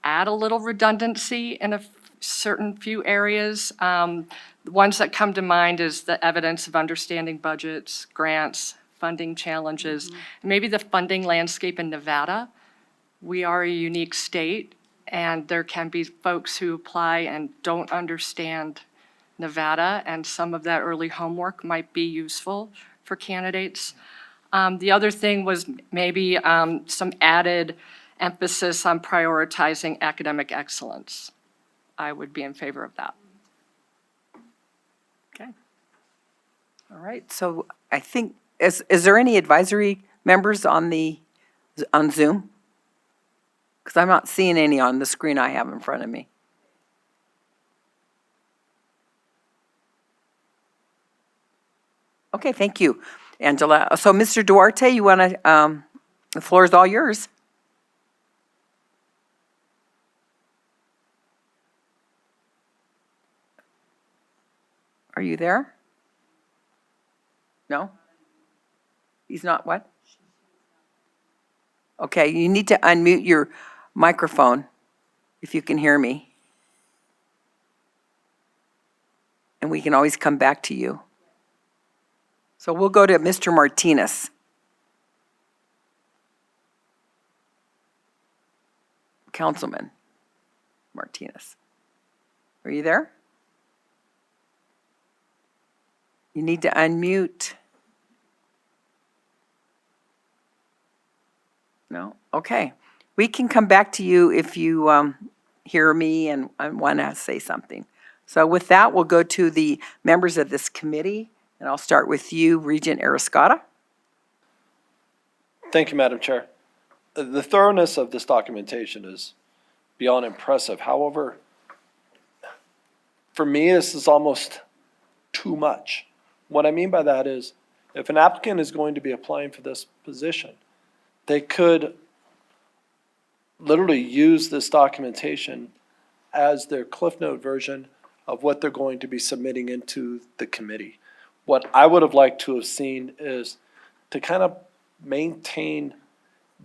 add a little redundancy in a certain few areas. The ones that come to mind is the evidence of understanding budgets, grants, funding challenges, maybe the funding landscape in Nevada. We are a unique state, and there can be folks who apply and don't understand Nevada, and some of that early homework might be useful for candidates. The other thing was maybe some added emphasis on prioritizing academic excellence. I would be in favor of that. Okay. All right. So I think, is there any advisory members on Zoom? Because I'm not seeing any on the screen I have in front of me. Okay, thank you, Angela. So, Mr. Duarte, you want to, the floor is all yours. Are you there? No? He's not what? Okay, you need to unmute your microphone if you can hear me. And we can always come back to you. So we'll go to Mr. Martinez. Councilman Martinez. Are you there? You need to unmute. No? Okay. We can come back to you if you hear me and want to say something. So with that, we'll go to the members of this committee, and I'll start with you, Regent Arascata. Thank you, Madam Chair. The thoroughness of this documentation is beyond impressive. However, for me, this is almost too much. What I mean by that is If an applicant is going to be applying for this position, they could literally use this documentation as their Cliff Note version of what they're going to be submitting into the committee. What I would have liked to have seen is to kind of maintain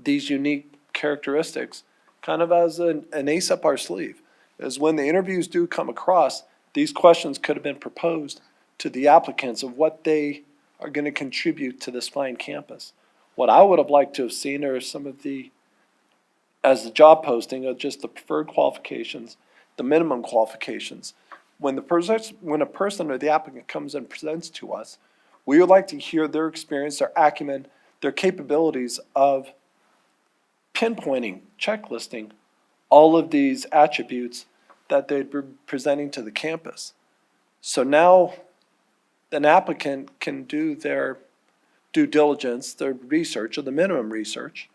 these unique characteristics kind of as an ace up our sleeve. Is when the interviews do come across, these questions could have been proposed to the applicants of what they are going to contribute to this fine campus. What I would have liked to have seen are some of the, as the job posting, of just the preferred qualifications, the minimum qualifications. When a person or the applicant comes and presents to us, we would like to hear their experience, their acumen, their capabilities of pinpointing, checklisting all of these attributes that they'd be presenting to the campus. So now an applicant can do their due diligence, their research, or the minimum research,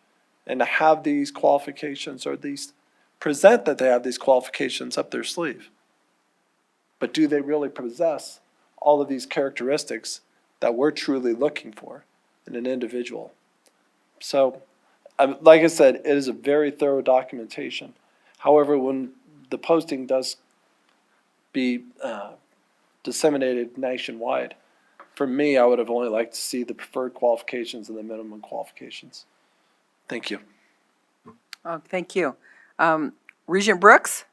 and to have these qualifications, or at least present that they have these qualifications up their sleeve. But do they really possess all of these characteristics that we're truly looking for in an individual? So, like I said, it is a very thorough documentation. However, when the posting does be disseminated nationwide, for me, I would have only liked to see the preferred qualifications and the minimum qualifications. Thank you. Oh, thank you. Regent Brooks?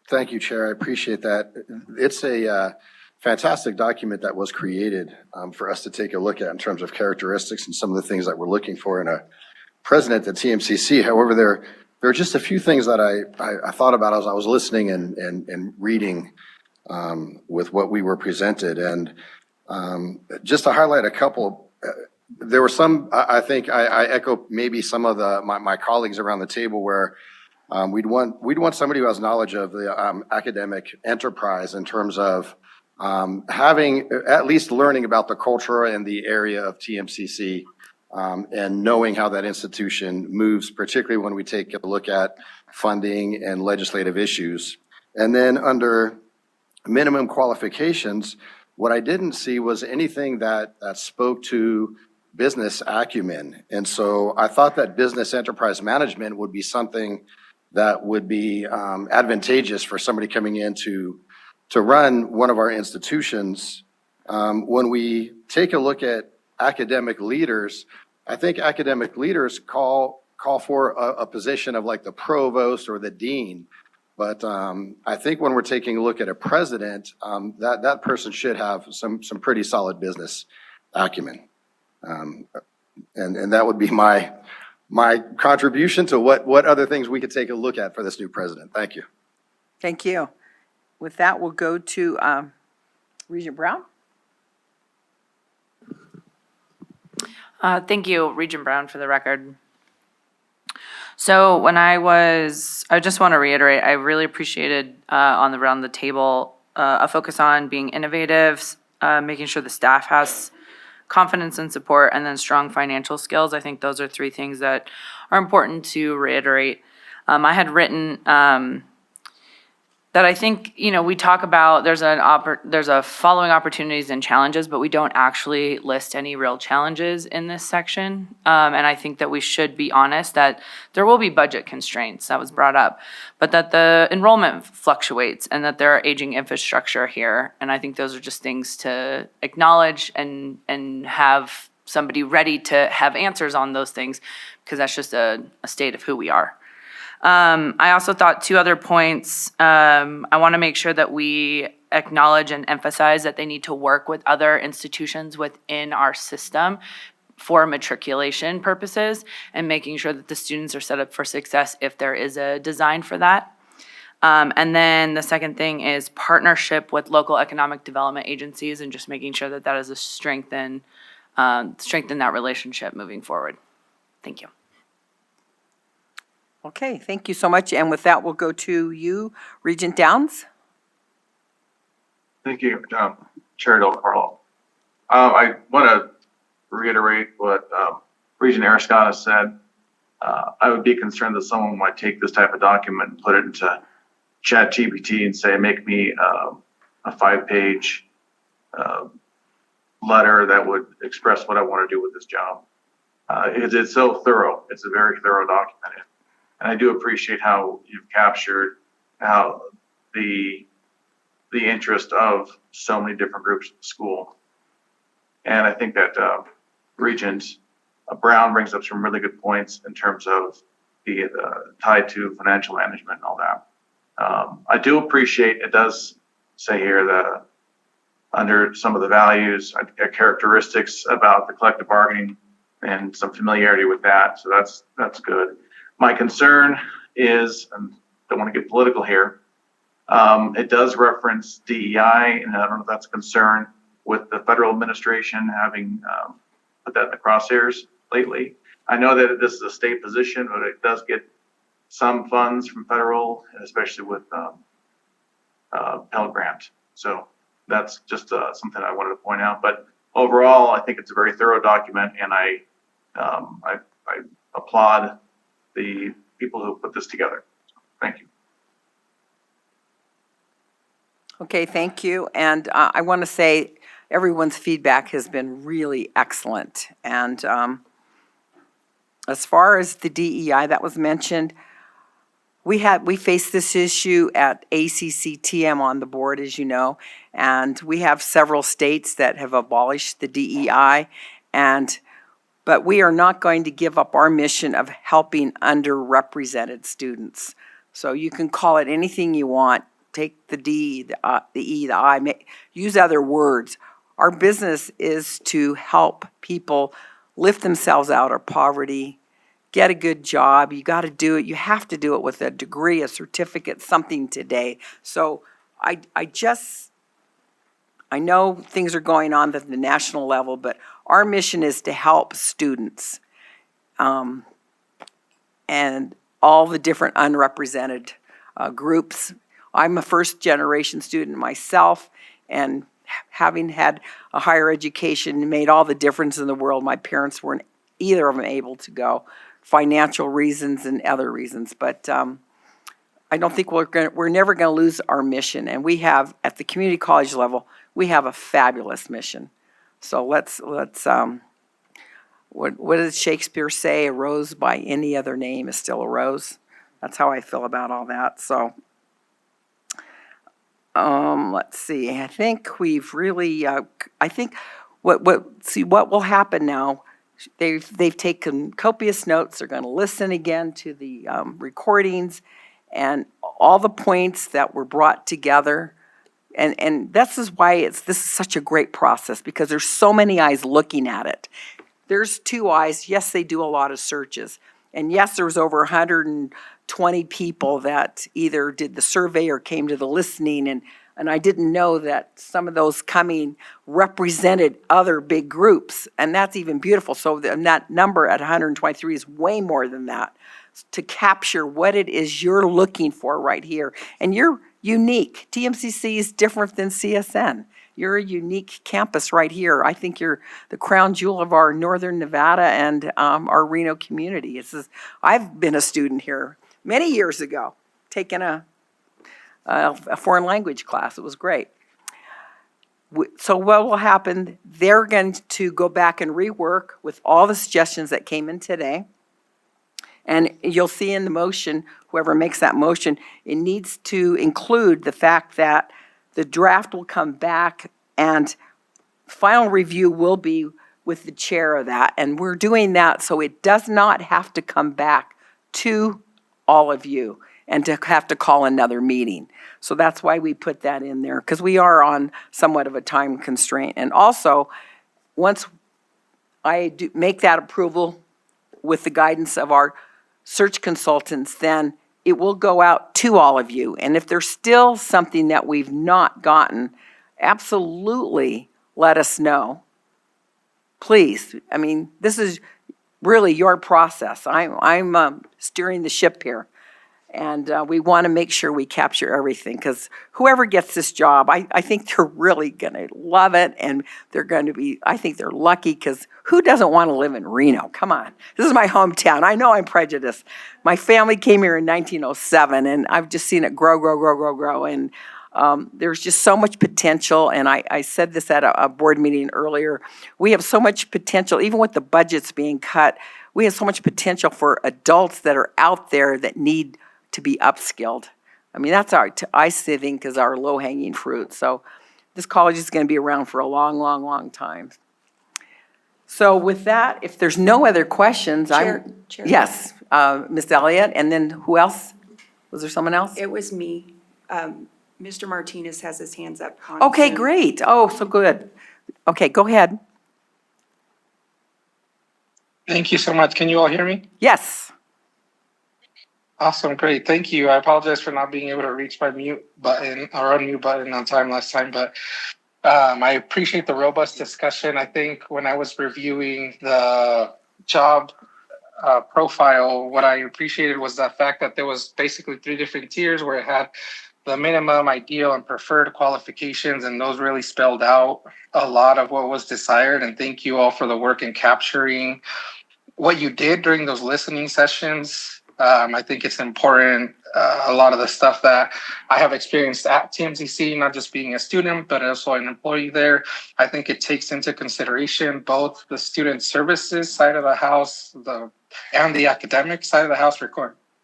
Thank you, Chair. I appreciate that. It's a fantastic document that was created for us to take a look at in terms of characteristics and some of the things that we're looking for in a president at TMCC. However, there are just a few things that I thought about as I was listening and reading with what we were presented. And just to highlight a couple, there were some, I think I echo maybe some of my colleagues around the table where we'd want somebody who has knowledge of the academic enterprise in terms of having, at least learning about the culture and the area of TMCC, and knowing how that institution moves, particularly when we take a look at funding and legislative issues. And then under minimum qualifications, what I didn't see was anything that spoke to business acumen. And so I thought that business enterprise management would be something that would be advantageous for somebody coming in to run one of our institutions. When we take a look at academic leaders, I think academic leaders call for a position of like the provost or the dean. But I think when we're taking a look at a president, that person should have some pretty solid business acumen. And that would be my contribution to what other things we could take a look at for this new president. Thank you. Thank you. With that, we'll go to Regent Brown. Thank you, Regent Brown, for the record. So when I just want to reiterate, I really appreciated around the table a focus on being innovative, making sure the staff has confidence and support, and then strong financial skills. I think those are three things that are important to reiterate. I had written that I think, we talk about there's a following opportunities and challenges, but we don't actually list any real challenges in this section. And I think that we should be honest that there will be budget constraints, that was brought up, but that the enrollment fluctuates and that there are aging infrastructure here. And I think those are just things to acknowledge and have somebody ready to have answers on those things, because that's just a state of who we are. I also thought two other points. I want to make sure that we acknowledge and emphasize that they need to work with other institutions within our system for matriculation purposes, and making sure that the students are set up for success if there is a design for that. And then the second thing is partnership with local economic development agencies, and just making sure that that is a strengthen that relationship moving forward. Thank you. Okay, thank you so much. And with that, we'll go to you, Regent Downs. Thank you, Chair Del Carlo. I want to reiterate what Regent Arascata said. I would be concerned that someone might take this type of document and put it into ChatGPT and say, make me a 5-page letter that would express what I want to do with this job. It's so thorough. It's a very thorough document. And I do appreciate how you've captured how the interest of so many different groups at the school. And I think that Regent Brown brings up some really good points in terms of the tied to financial management and all that. I do appreciate, it does say here that under some of the values, characteristics about the collective bargaining and some familiarity with that. So that's good. My concern is, and don't want to get political here, it does reference DEI, and I don't know if that's a concern with the federal administration having put that in the crosshairs lately. I know that this is a state position, but it does get some funds from federal, especially with Pell Grant. So that's just something I wanted to point out. But overall, I think it's a very thorough document, and I applaud the people who put this together. Thank you. Okay, thank you. And I want to say everyone's feedback has been really excellent. And as far as the DEI that was mentioned, we faced this issue at ACCTM on the board, as you know, and we have several states that have abolished the DEI, but we are not going to give up our mission of helping underrepresented students. So you can call it anything you want. Take the D, the E, the I, use other words. Our business is to help people lift themselves out of poverty, get a good job. You got to do it. You have to do it with a degree, a certificate, something today. So I know things are going on at the national level, but our mission is to help students and all the different unrepresented groups. I'm a first-generation student myself, and having had a higher education made all the difference in the world. My parents weren't either of them able to go, financial reasons and other reasons. But I don't think we're never going to lose our mission. And we have, at the community college level, we have a fabulous mission. So let's what does Shakespeare say? A rose by any other name is still a rose. That's how I feel about all that. So let's see. I think we've really. I think what will happen now. They've taken copious notes. They're going to listen again to the recordings and all the points that were brought together. And this is why this is such a great process, because there's so many eyes looking at it. There's 2 eyes. Yes, they do a lot of searches. And yes, there was over 120 people that either did the survey or came to the listening. And I didn't know that some of those coming represented other big groups. And that's even beautiful. So that number at 123 is way more than that, to capture what it is you're looking for right here. And you're unique. TMCC is different than CSN. You're a unique campus right here. I think you're the crown jewel of our Northern Nevada and our Reno community. I've been a student here many years ago, taking a foreign language class. It was great. So what will happen, they're going to go back and rework with all the suggestions that came in today. And you'll see in the motion, whoever makes that motion, it needs to include the fact that the draft will come back and final review will be with the chair of that. And we're doing that so it does not have to come back to all of you and to have to call another meeting. So that's why we put that in there, because we are on somewhat of a time constraint. And also, once I make that approval with the guidance of our search consultants, then it will go out to all of you. And if there's still something that we've not gotten, absolutely let us know. Please. I mean, this is really your process. I'm steering the ship here. And we want to make sure we capture everything, because whoever gets this job, I think they're really going to love it. And they're going to be, I think they're lucky, because who doesn't want to live in Reno? Come on. This is my hometown. I know I'm prejudiced. My family came here in 1907, and I've just seen it grow. And There's just so much potential, and I said this at a board meeting earlier. We have so much potential, even with the budgets being cut, we have so much potential for adults that are out there that need to be upskilled. I mean, that's I think is our low-hanging fruit. So this college is going to be around for a long, long, long time. So with that, if there's no other questions, Chair. Yes, Ms. Elliott, and then who else? Was there someone else? It was me. Mr. Martinez has his hands up on Okay, Zoom. great. Oh, so good. Okay, go ahead. Thank you so much. Can you all hear me? Yes. Awesome, great. Thank you. I apologize for not being able to reach my mute button or unmute button on time last time, but I appreciate the robust discussion. I think when I was reviewing the job profile, what I appreciated was the fact that there was basically 3 different tiers where it had the minimum, ideal, and preferred qualifications, and those really spelled out a lot of what was desired. And thank you all for the work in capturing what you did during those listening sessions. I think it's important. A lot of the stuff that I have experienced at TMCC, not just being a student, but also an employee there, I think it takes into consideration both the student services side of the house and the academic side of the house,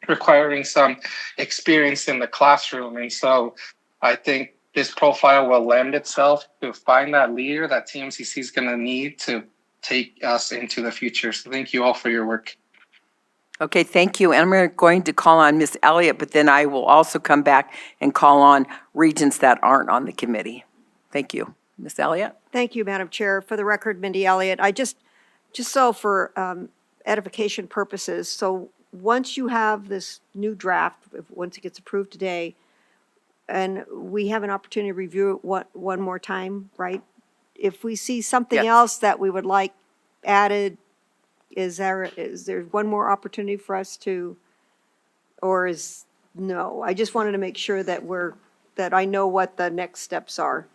requiring some experience in the classroom. And so I think this profile will lend itself to find that leader that TMCC is going to need to take us into the future. So thank you all for your work. Okay, thank you. And I'm going to call on Ms. Elliott, but then I will also come back and call on regents that aren't on the committee. Thank you. Ms. Elliott? Thank you, Madam Chair. For the record, Mindy Elliott, I just so for edification purposes, so once you have this new draft, once it gets approved today, and we have an opportunity to review it one more time, right? If we see something else that we would like added, is there one more opportunity for us to, or no? I just wanted to make sure that that I know what the next steps are.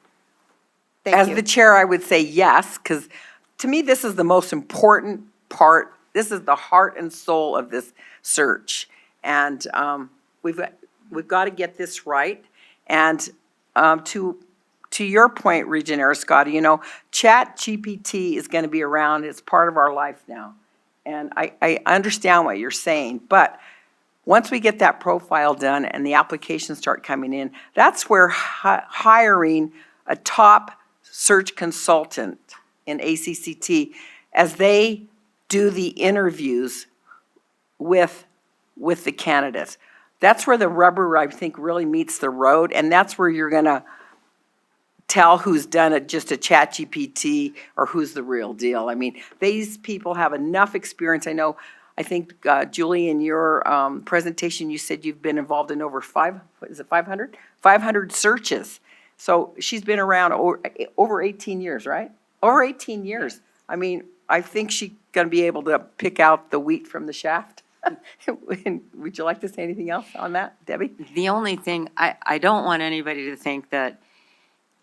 Thank you. As the chair, I would say yes, because to me, this is the most important part. This is the heart and soul of this search. And we've got to get this right. And to your point, Regent Arascotti, ChatGPT is going to be around. It's part of our life now. And I understand what you're saying. But once we get that profile done and the applications start coming in, that's where hiring a top search consultant in ACCT, as they do the interviews with the candidates, that's where the rubber, I think, really meets the road. And that's where you're going to tell who's done it, just a ChatGPT, or who's the real deal. I mean, these people have enough experience. I think, Julie, in your presentation, you said you've been involved in over 500? 500 searches. So she's been around over 18 years, right? Over 18 years. I mean, I think she's going to be able to pick out the wheat from the shaft. Would you like to say anything else on that, Debbie? The only thing, I don't want anybody to think that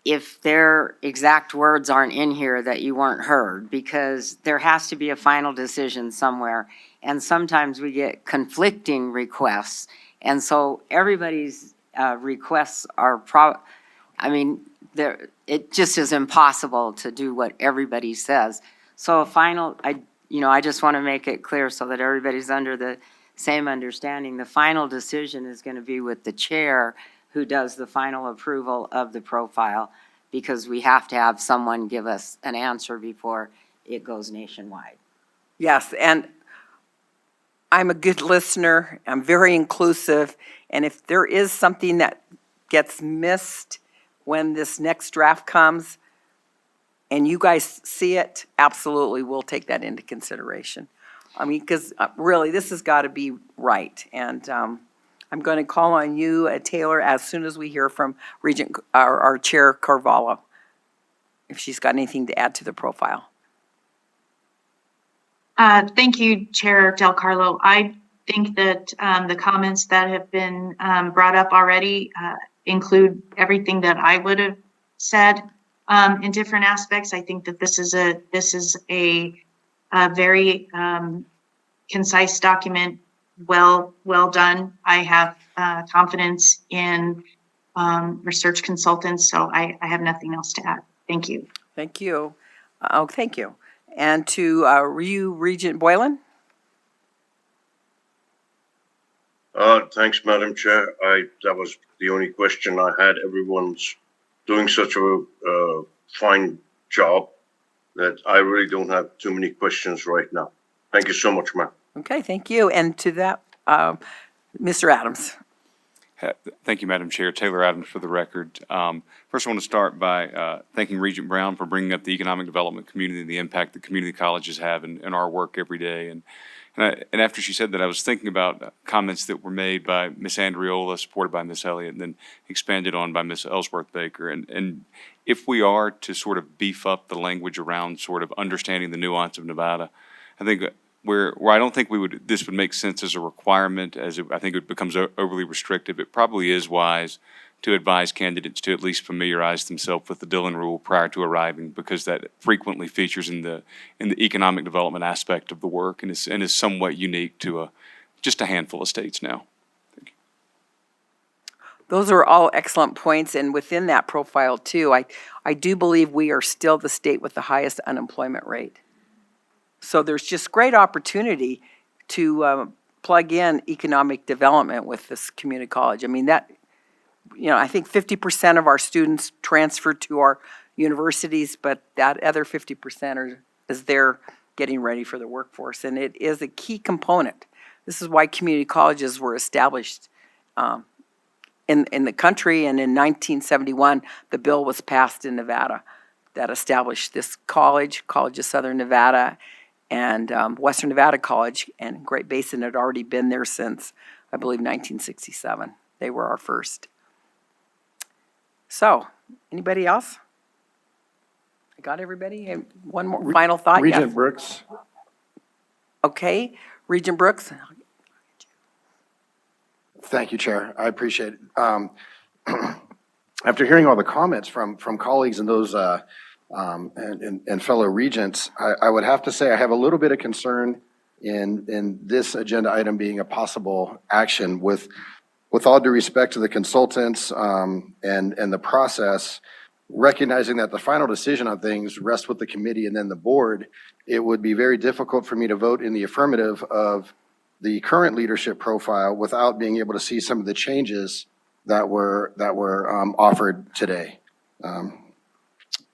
if their exact words aren't in here that you weren't heard, because there has to be a final decision somewhere. And sometimes we get conflicting requests. And so everybody's requests are it just is impossible to do what everybody says. So I just want to make it clear so that everybody's under the same understanding. The final decision is going to be with the chair, who does the final approval of the profile, because we have to have someone give us an answer before it goes nationwide. Yes, and I'm a good listener. I'm very inclusive. And if there is something that gets missed when this next draft comes and you guys see it, absolutely, we'll take that into consideration. I mean, because really, this has got to be right. And I'm going to call on you, Taylor, as soon as we hear from Regent, our Chair Carvalho, if she's got anything to add to the profile. Thank you, Chair Del Carlo. I think that the comments that have been brought up already include everything that I would have said in different aspects. I think that this is a very concise document, well done. I have confidence in research consultants. So I have nothing else to add. Thank you. Thank you. Oh, thank you. And to Regent Boylan? Thanks, Madam Chair. That was the only question I had. Everyone's doing such a fine job that I really don't have too many questions right now. Thank you so much, ma'am. Okay, thank you. And to that, Mr. Adams. Thank you, Madam Chair. Taylor Adams for the record. First, I want to start by thanking Regent Brown for bringing up the economic development community and the impact that community colleges have in our work every day. And after she said that, I was thinking about comments that were made by Ms. Andriola, supported by Ms. Elliott, and then expanded on by Ms. Ellsworth Baker. And if we are to sort of beef up the language around sort of understanding the nuance of Nevada, I think where I don't think this would make sense as a requirement, I think it becomes overly restrictive. It probably is wise to advise candidates to at least familiarize themselves with the Dillon Rule prior to arriving, because that frequently features in the economic development aspect of the work and is somewhat unique to just a handful of states now. Thank you. Those are all excellent points, and within that profile too, I do believe we are still the state with the highest unemployment rate. So there's just great opportunity to plug in economic development with this community college. I mean, I think 50% of our students transfer to our universities, but that other 50% is there getting ready for the workforce, and it is a key component. This is why community colleges were established in the country, and in 1971, the bill was passed in Nevada that established this College of Southern Nevada, and Western Nevada College and Great Basin had already been there since, I believe, 1967. They were our first. So, anybody else? I got everybody? And one more final thought? Regent Yes. Brooks. Okay, Regent Brooks. Thank you, Chair. I appreciate it. After hearing all the comments from colleagues and those and fellow regents, I would have to say I have a little bit of concern in this agenda item being a possible action with all due respect to the consultants and the process, recognizing that the final decision on things rests with the committee and then the board. It would be very difficult for me to vote in the affirmative of the current leadership profile without being able to see some of the changes that were offered today.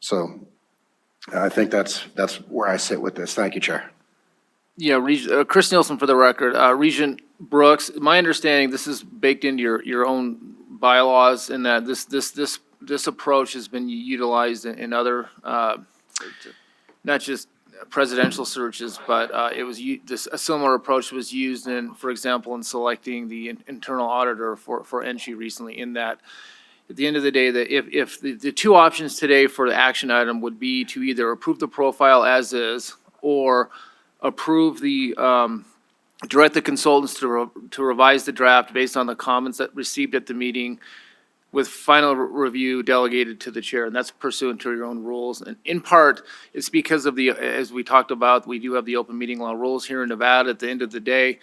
So I think that's where I sit with this. Thank you, Chair. Yeah, Chris Nielsen for the record. Regent Brooks, my understanding, this is baked into your own bylaws, and that this approach has been utilized in other, not just presidential searches, but a similar approach was used in, for example, in selecting the internal auditor for NSHE recently. In that, at the end of the day, that if the two options today for the action item would be to either approve the profile as is or approve direct the consultants to revise the draft based on the comments that received at the meeting, with final review delegated to the chair, and that's pursuant to your own rules. And in part, it's because of as we talked about, we do have the open meeting law rules here in Nevada. At the end of the day,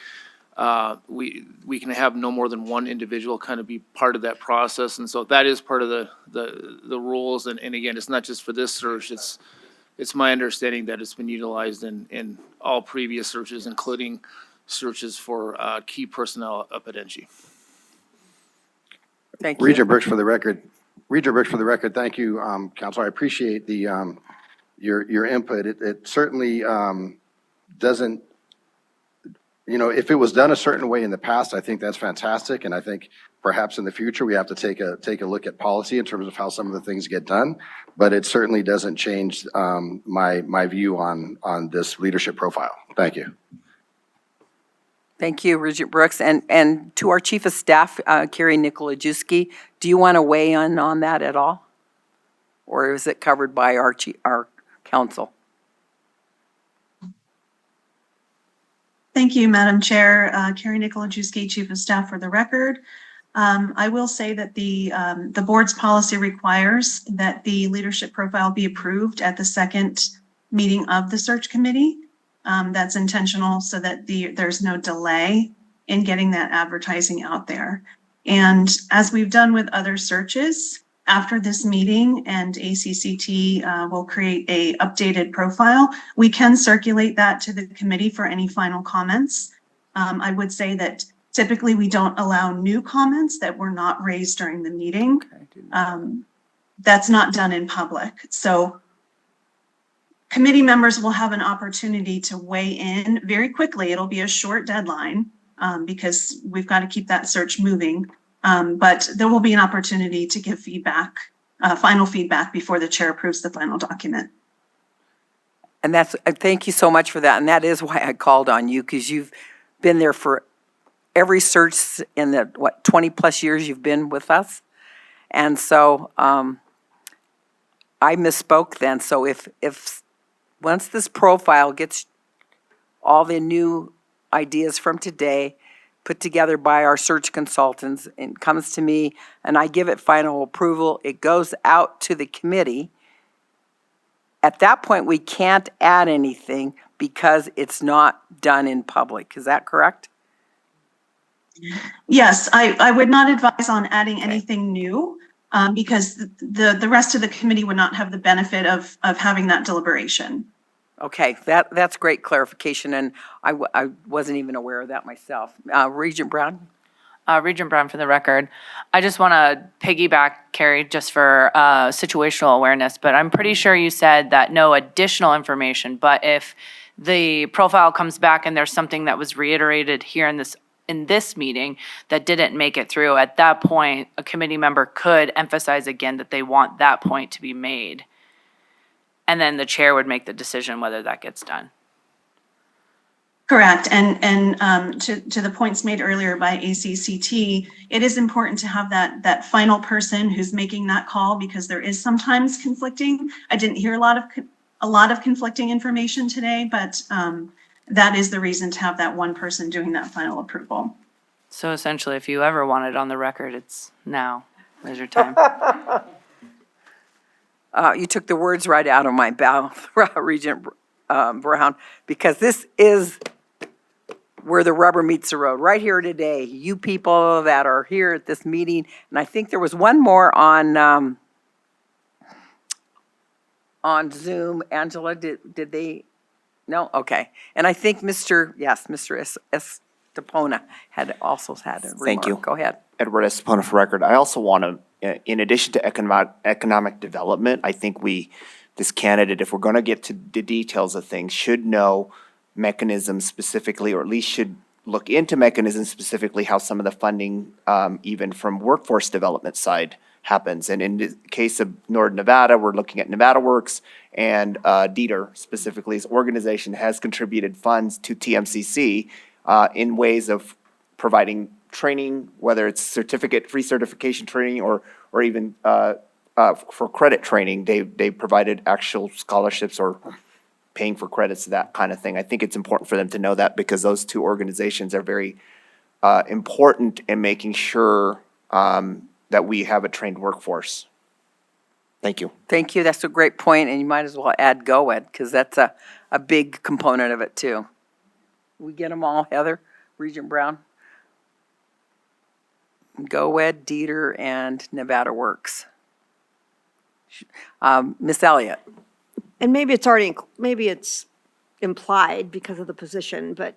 we can have no more than one individual kind of be part of that process, and so that is part of the rules. And again, it's not just for this search. It's my understanding that it's been utilized in all previous searches, including searches for key personnel up at NSHE. Thank you. Regent Brooks for the record. Thank you, Council. I appreciate your input. It certainly doesn't, if it was done a certain way in the past, I think that's fantastic. And I think perhaps in the future, we have to take a look at policy in terms of how some of the things get done. But it certainly doesn't change my view on this leadership profile. Thank you. Thank you, Regent Brooks. And to our Chief of Staff, Carrie Nikolajewski, do you want to weigh in on that at all? Or is it covered by our council? Thank you, Madam Chair. Carrie Nikolajewski, Chief of Staff for the record. I will say that the board's policy requires that the leadership profile be approved at the second meeting of the search committee. That's intentional so that there's no delay in getting that advertising out there. And as we've done with other searches, after this meeting and ACCT will create a updated profile, we can circulate that to the committee for any final comments. I would say that typically we don't allow new comments that were not raised during the meeting. That's not done in public. So committee members will have an opportunity to weigh in very quickly. It'll be a short deadline because we've got to keep that search moving. But there will be an opportunity to give feedback, final feedback before the chair approves the final document. And that's, thank you so much for that. And that is why I called on you, because you've been there for every search in the, 20 plus years you've been with us. And so I misspoke then. So if once this profile gets all the new ideas from today put together by our search consultants and comes to me and I give it final approval, it goes out to the committee. At that point, we can't add anything because it's not done in public. Is that correct? Yes, I would not advise on adding anything new because the rest of the committee would not have the benefit of having that deliberation. Okay, that's great clarification, and I wasn't even aware of that myself. Regent Brown? Regent Brown for the record. I just want to piggyback, Carrie, just for situational awareness, but I'm pretty sure you said that no additional information, but if the profile comes back and there's something that was reiterated here in this meeting that didn't make it through, at that point, a committee member could emphasize again that they want that point to be made. And then the chair would make the decision whether that gets done. Correct. And to the points made earlier by ACCT, it is important to have that final person who's making that call because there is sometimes conflicting. I didn't hear a lot of conflicting information today, but that is the reason to have that one person doing that final approval. So essentially, if you ever want it on the record, it's now. There's your time. You took the words right out of my mouth, Regent Brown, because this is where the rubber meets the road, right here today. You people that are here at this meeting, and I think there was one more on Zoom. Angela, did they? No? Okay. And I think Mr. Estepona had also had a remark. Thank you. Go ahead. Edward Estepona for record. I also want to, in addition to economic development, I think this candidate, if we're going to get to the details of things, should know mechanisms specifically, or at least should look into mechanisms specifically how some of the funding, even from workforce development side, happens. And in the case of Northern Nevada, we're looking at Nevada Works, and Dieter specifically, his organization has contributed funds to TMCC in ways of providing training, whether it's free certification training, or even for credit training. They provided actual scholarships or paying for credits, that kind of thing. I think it's important for them to know that because those two organizations are very important in making sure that we have a trained workforce. Thank you. Thank you. That's a great point, and you might as well add GOED because that's a big component of it too. We get them all, Heather, Regent Brown? GOED, Dieter, and Nevada Works. Miss Elliott. And maybe it's implied because of the position, but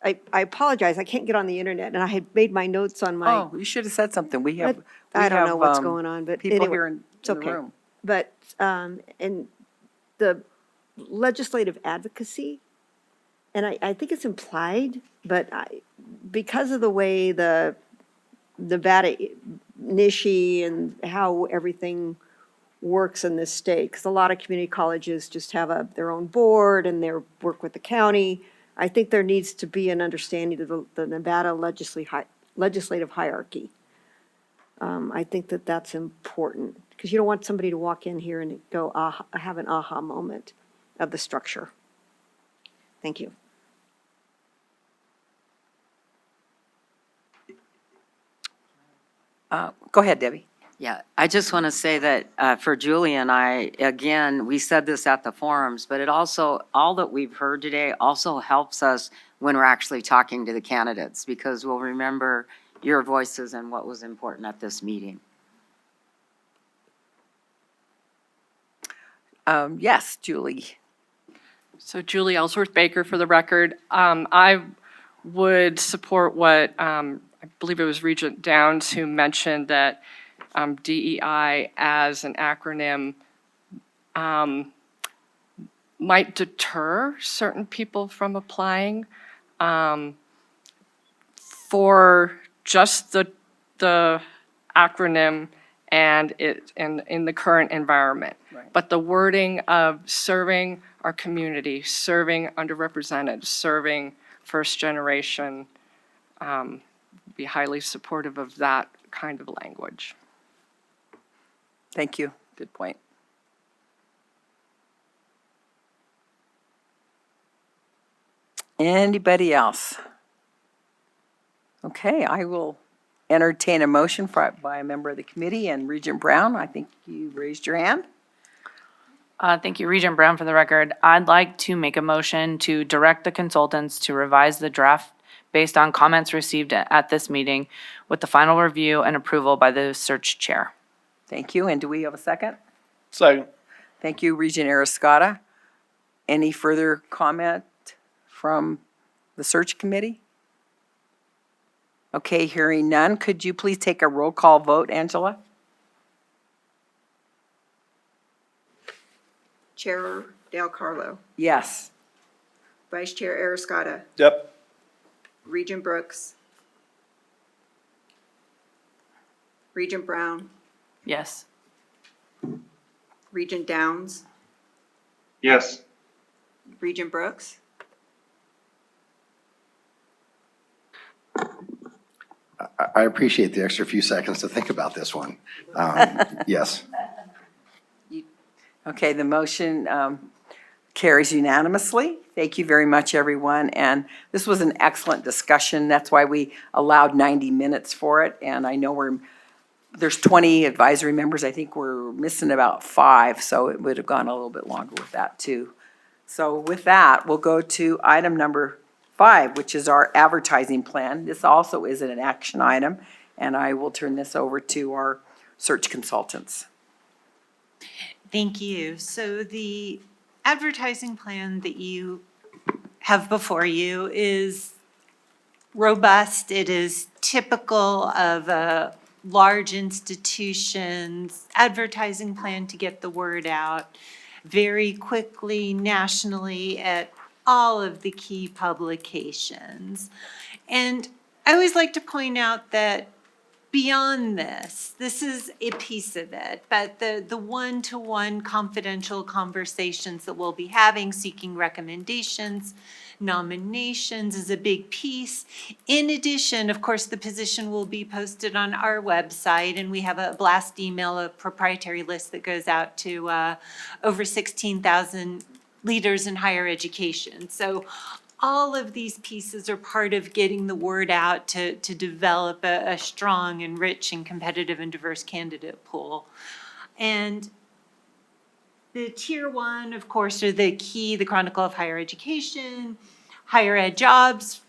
I apologize. I can't get on the internet, and I had made my notes on my. Oh, you should have said something. I don't know what's going on, but people anyway, here in it's the okay. room. But in the legislative advocacy, and I think it's implied, but because of the way the Nevada NSHE and how everything works in this state, because a lot of community colleges just have their own board and they work with the county. I think there needs to be an understanding of the Nevada legislative hierarchy. I think that's important because you don't want somebody to walk in here and go, have an aha moment of the structure. Thank you. Go ahead, Debbie. Yeah, I just want to say that for Julie and I, again, we said this at the forums, but it also, all that we've heard today also helps us when we're actually talking to the candidates, because we'll remember your voices and what was important at this meeting. Yes, Julie. So Julie Ellsworth Baker for the record. I would support what, I believe it was Regent Downs who mentioned that DEI as an acronym might deter certain people from applying for just the acronym and in the current environment. Right. But the wording of serving our community, serving underrepresented, serving first generation, be highly supportive of that kind of language. Thank you. Good point. Anybody else? Okay, I will entertain a motion by a member of the committee, and Regent Brown, I think you raised your hand. Thank you, Regent Brown, for the record. I'd like to make a motion to direct the consultants to revise the draft based on comments received at this meeting with the final review and approval by the search chair. Thank you, and do we have a second? Second. Thank you, Regent Arascata. Any further comment from the search committee? Okay, hearing none, could you please take a roll call vote, Angela? Chair Del Carlo, Yes. Vice Chair Arascata, Yep. Regent Brooks, Regent Brown, Yes. Regent Downs, Yes. Regent Brooks, I appreciate the extra few seconds to think about this one. Yes. Okay, the motion carries unanimously. Thank you very much, everyone. And this was an excellent discussion. That's why we allowed 90 minutes for it. And I know there's 20 advisory members. I think we're missing about 5, so it would have gone a little bit longer with that too. So with that, we'll go to item number 5, which is our advertising plan. This also is an action item, and I will turn this over to our search consultants. Thank you. So the advertising plan that you have before you is robust. It is typical of a large institution's advertising plan to get the word out very quickly nationally at all of the key publications. And I always like to point out that beyond this is a piece of it, but the one-to-one confidential conversations that we'll be having, seeking recommendations, nominations is a big piece. In addition, of course, the position will be posted on our website, and we have a blast email, a proprietary list that goes out to over 16,000 leaders in higher education. So all of these pieces are part of getting the word out to develop a strong and rich and competitive and diverse candidate pool. And the tier 1, of course, are the Chronicle of Higher Education, higher ed jobs.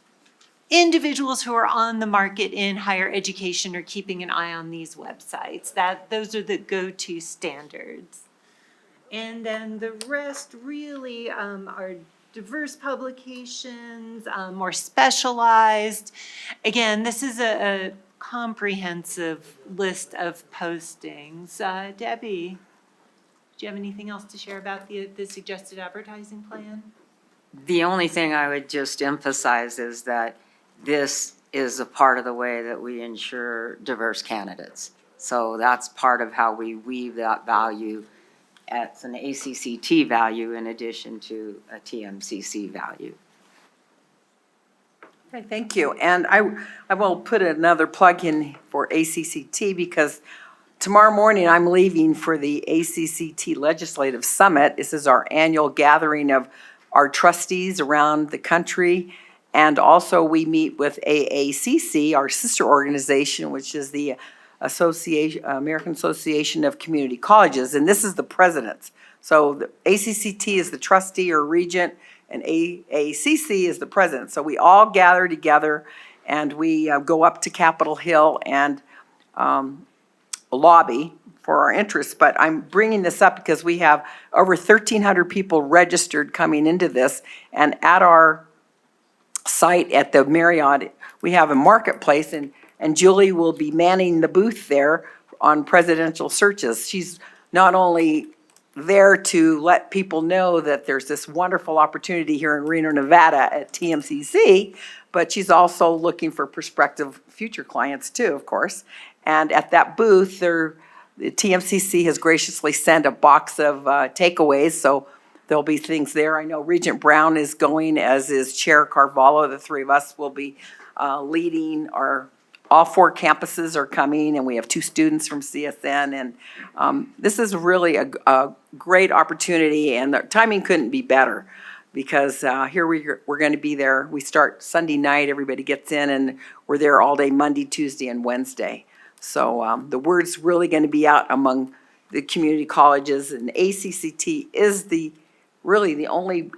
Individuals who are on the market in higher education are keeping an eye on these websites. Those are the go-to standards. And then the rest really are diverse publications, more specialized. Again, this is a comprehensive list of postings. Debbie, do you have anything else to share about the suggested advertising plan? The only thing I would just emphasize is that this is a part of the way that we ensure diverse candidates. So that's part of how we weave that value. It's an ACCT value in addition to a TMCC value. Okay, thank you. And I will put another plug in for ACCT because tomorrow morning I'm leaving for the ACCT Legislative Summit. This is our annual gathering of our trustees around the country. And also we meet with AACC, our sister organization, which is the American Association of Community Colleges, and this is the presidents. So the ACCT is the trustee or regent, and AACC is the president. So we all gather together, and we go up to Capitol Hill and lobby for our interests. But I'm bringing this up because we have over 1,300 people registered coming into this, and at our site at the Marriott, we have a marketplace, and Julie will be manning the booth there on presidential searches. She's not only there to let people know that there's this wonderful opportunity here in Reno, Nevada at TMCC, but she's also looking for prospective future clients too, of course. And at that booth, the TMCC has graciously sent a box of takeaways, so there'll be things there. I know Regent Brown is going, as is Chair Carvalho. The three of us will be leading all 4 campuses are coming, and we have 2 students from CSN. And this is really a great opportunity, and the timing couldn't be better because here we're going to be there. We start Sunday night, everybody gets in, and we're there all day Monday, Tuesday, and Wednesday. So the word's really going to be out among the community colleges, and ACCT is really the only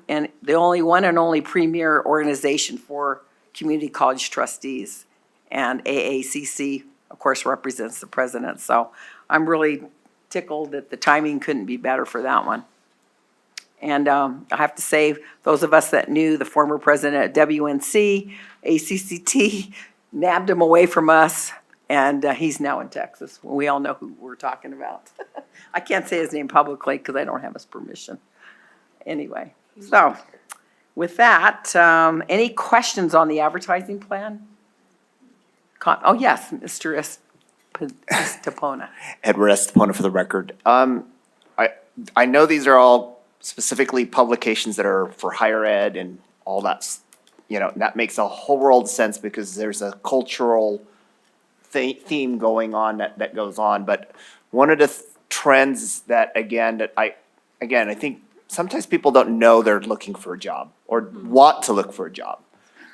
one and only premier organization for community college trustees. And AACC, of course, represents the president. So I'm really tickled that the timing couldn't be better for that one. And I have to say, those of us that knew the former president at WNC, ACCT nabbed him away from us, and he's now in Texas. We all know who we're talking about. I can't say his name publicly because I don't have his permission. Anyway, so with that, any questions on the advertising plan? Oh, yes, Mr. Estepona. Edward Estepona for the record. I know these are all specifically publications that are for higher ed and all that, that makes a whole world of sense because there's a cultural theme going on that goes on. But one of the trends that I think sometimes people don't know they're looking for a job or want to look for a job.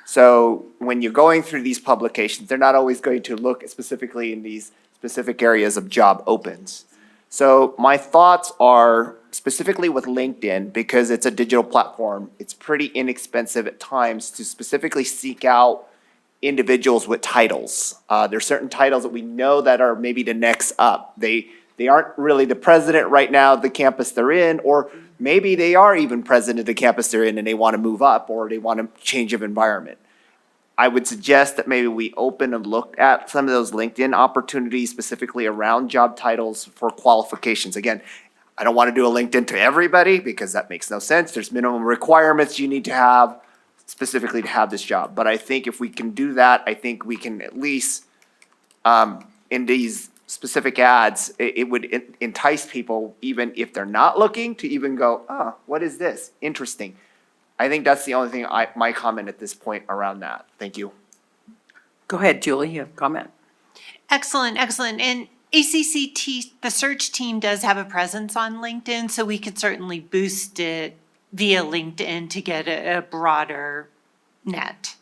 So when you're going through these publications, they're not always going to look specifically in these specific areas of job opens. So my thoughts are specifically with LinkedIn, because it's a digital platform, it's pretty inexpensive at times to specifically seek out individuals with titles. There's certain titles that we know that are maybe the next up. They aren't really the president right now of the campus they're in, or maybe they are even president of the campus they're in and they want to move up or they want to change of environment. I would suggest that maybe we open and look at some of those LinkedIn opportunities specifically around job titles for qualifications. Again, I don't want to do a LinkedIn to everybody because that makes no sense. There's minimum requirements you need to have specifically to have this job. But I think if we can do that, I think we can at least, in these specific ads, it would entice people, even if they're not looking, to even go, oh, what is this? Interesting. I think that's the only thing my comment at this point around that. Thank you. Go ahead, Julie, you have a comment. Excellent, excellent. And ACCT, the search team does have a presence on LinkedIn, so we could certainly boost it via LinkedIn to get a broader net.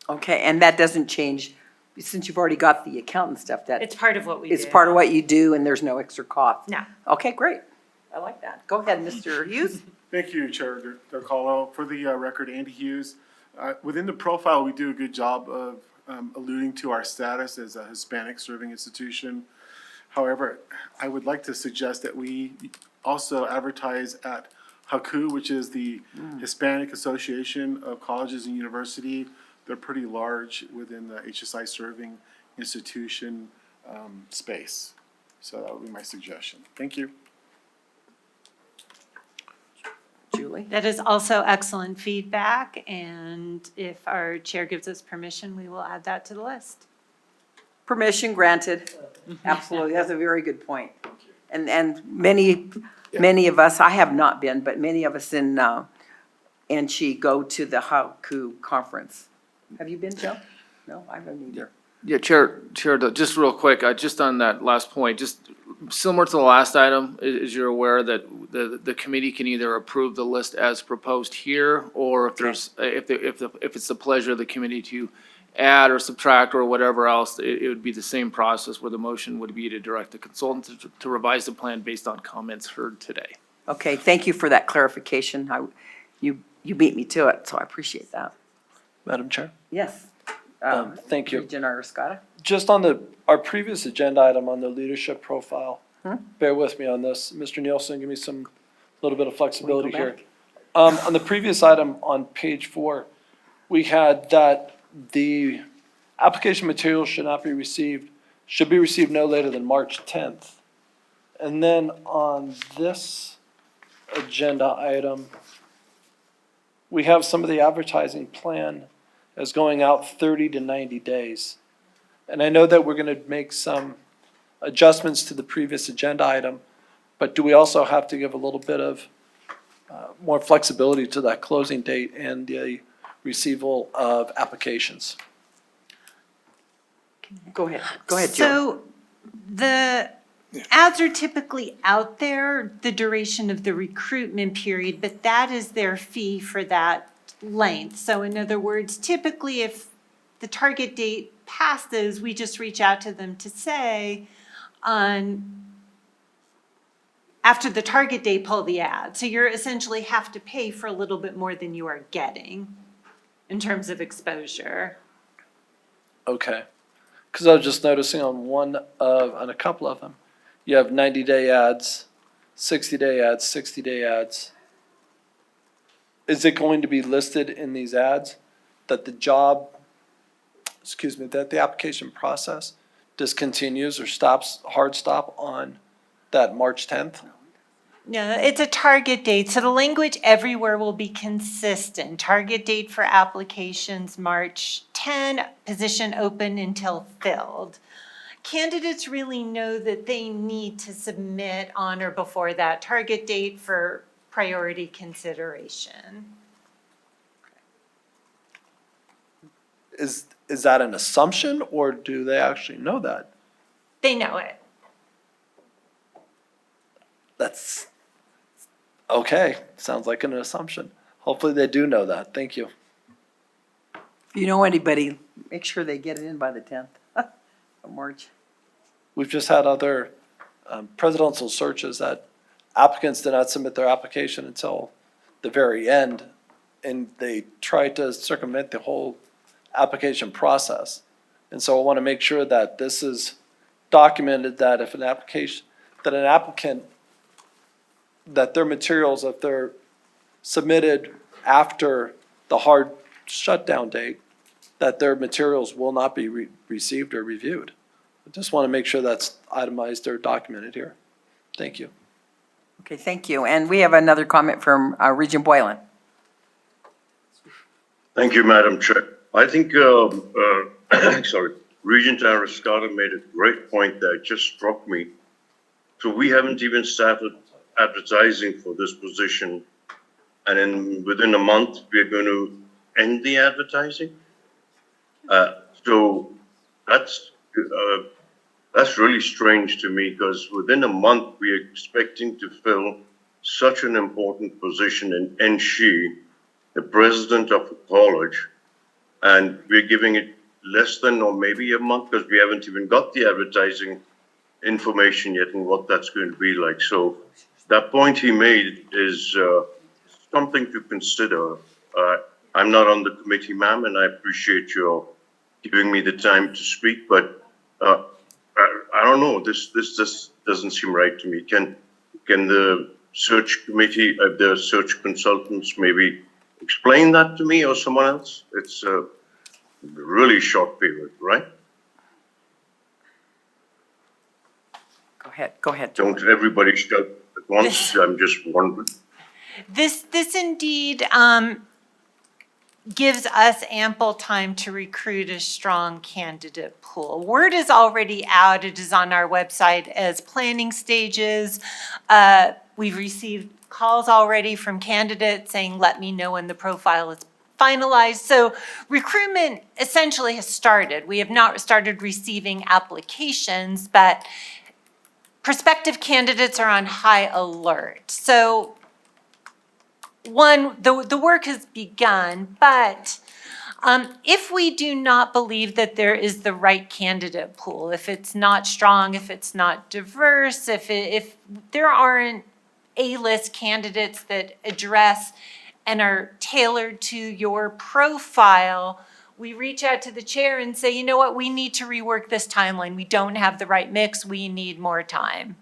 Okay, and that doesn't change, since you've already got the accountant stuff, It's part of what we do. it's part of what you do and there's no extra cost. No. Okay, great. I like that. Go ahead, Mr. Hughes. Thank you, Chair DeCarlo. For the record, Andy Hughes. Within the profile, we do a good job of alluding to our status as a Hispanic serving institution. However, I would like to suggest that we also advertise at HACU, which is the Hispanic Association of Colleges and University. They're pretty large within the HSI serving institution space. So that would be my suggestion. Thank you. Julie? That is also excellent feedback, and if our chair gives us permission, we will add that to the list. Permission granted. Absolutely, that's a very good point. And many of us, I have not been, but many of us in NSHE go to the HACU conference. Have you been, Joe? No, I haven't either. Yeah, Chair, just real quick, just on that last point, just similar to the last item, as you're aware that the committee can either approve the list as proposed here, or if there's, if it's the pleasure of the committee to add or subtract or whatever else, it would be the same process where the motion would be to direct the consultant to revise the plan based on comments heard today. Okay, thank you for that clarification. You beat me to it, so I appreciate that. Madam Chair. Yes. Thank you. Regent Arascata. Just on our previous agenda item on the leadership profile, bear with me on this. Mr. Nielsen, give me some, little bit of flexibility go here. back? On the previous item on page 4, we had that the application materials should be received no later than March 10th. And then on this agenda item, we have some of the advertising plan as going out 30 to 90 days. And I know that we're going to make some adjustments to the previous agenda item, but do we also have to give a little bit of more flexibility to that closing date and the receival of applications? Go ahead, Jill. So the ads are typically out there, the duration of the recruitment period, but that is their fee for that length. So in other words, typically if the target date passes, we just reach out to them to say, after the target date, pull the ad. So you're essentially have to pay for a little bit more than you are getting in terms of exposure. Okay. Because I was just noticing on a couple of them, you have 90-day ads, 60-day ads, 60-day ads. Is it going to be listed in these ads that that the application process discontinues or hard stop on that March 10th? No, it's a target date, so the language everywhere will be consistent. Target date for applications, March 10, position open until filled. Candidates really know that they need to submit on or before that target date for priority consideration. Is that an assumption, or do they actually know that? They know it. That's, okay, sounds like an assumption. Hopefully they do know that. Thank you. If you know anybody, make sure they get it in by the 10th of March. We've just had other presidential searches that applicants did not submit their application until the very end, and they tried to circumvent the whole application process. And so I want to make sure that this is documented, that if an applicant, that their materials, if they're submitted after the hard shutdown date, that their materials will not be received or reviewed. I just want to make sure that's itemized or documented here. Thank you. Okay, thank you. And we have another comment from Regent Boylan. Thank you, Madam Chair. I think, sorry, Regent Arascata made a great point that just struck me. So we haven't even started advertising for this position, and within a month, we're going to end the advertising? So that's really strange to me, because within a month, we're expecting to fill such an important position in NSHE, the president of a college, and we're giving it less than or maybe a month, because we haven't even got the advertising information yet and what that's going to be like. So that point he made is something to consider. I'm not on the committee, ma'am, and I appreciate your giving me the time to speak, but I don't know, this just doesn't seem right to me. Can the search committee, the search consultants maybe explain that to me or someone else? It's a really short period, right? Go ahead. Don't everybody shout at once? I'm just wondering. This indeed gives us ample time to recruit a strong candidate pool. Word is already out. It is on our website as planning stages. We've received calls already from candidates saying, let me know when the profile is finalized. So recruitment essentially has started. We have not started receiving applications, but prospective candidates are on high alert. So one, the work has begun, but if we do not believe that there is the right candidate pool, if it's not strong, if it's not diverse, if there aren't A-list candidates that address and are tailored to your profile, we reach out to the chair and say, you know what, we need to rework this timeline. We don't have the right mix. We need more time.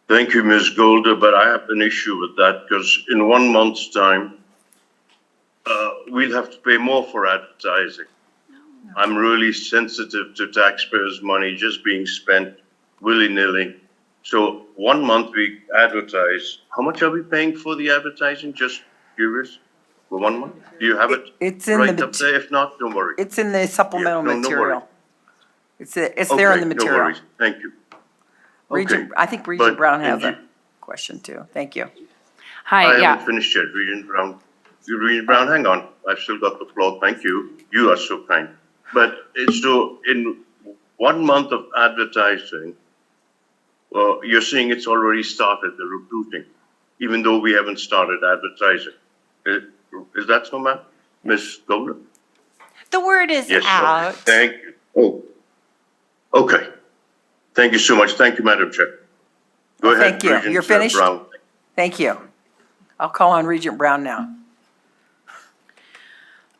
Thank you, Ms. Golder, but I have an issue with that because in 1 month's time, we'll have to pay more for advertising. I'm really sensitive to taxpayers' money just being spent willy-nilly. So 1 month we advertise. How much are we paying for the advertising? Just curious. For 1 month? Do you have it It's in right the, up there? If not, don't worry. it's in the supplemental Yeah, no worries. material. It's there in the Okay, no material. worries. Thank you. Regent, Okay, I think Regent but Brown has in a question too. Thank you. Hi, I yeah. haven't finished yet, Regent Brown. Regent Brown, hang on. I've still got the floor. Thank you. You are so kind. But it's so in 1 month of advertising, you're saying it's already started, the recruiting, even though we haven't started advertising. Is that so, ma'am? Ms. Golder? The word is Yes, out. okay. Thank you. Oh, okay. Thank you so much. Thank you, Madam Chair. Go ahead, Thank you. Regent You're finished? Brown. Thank you. I'll call on Regent Brown now.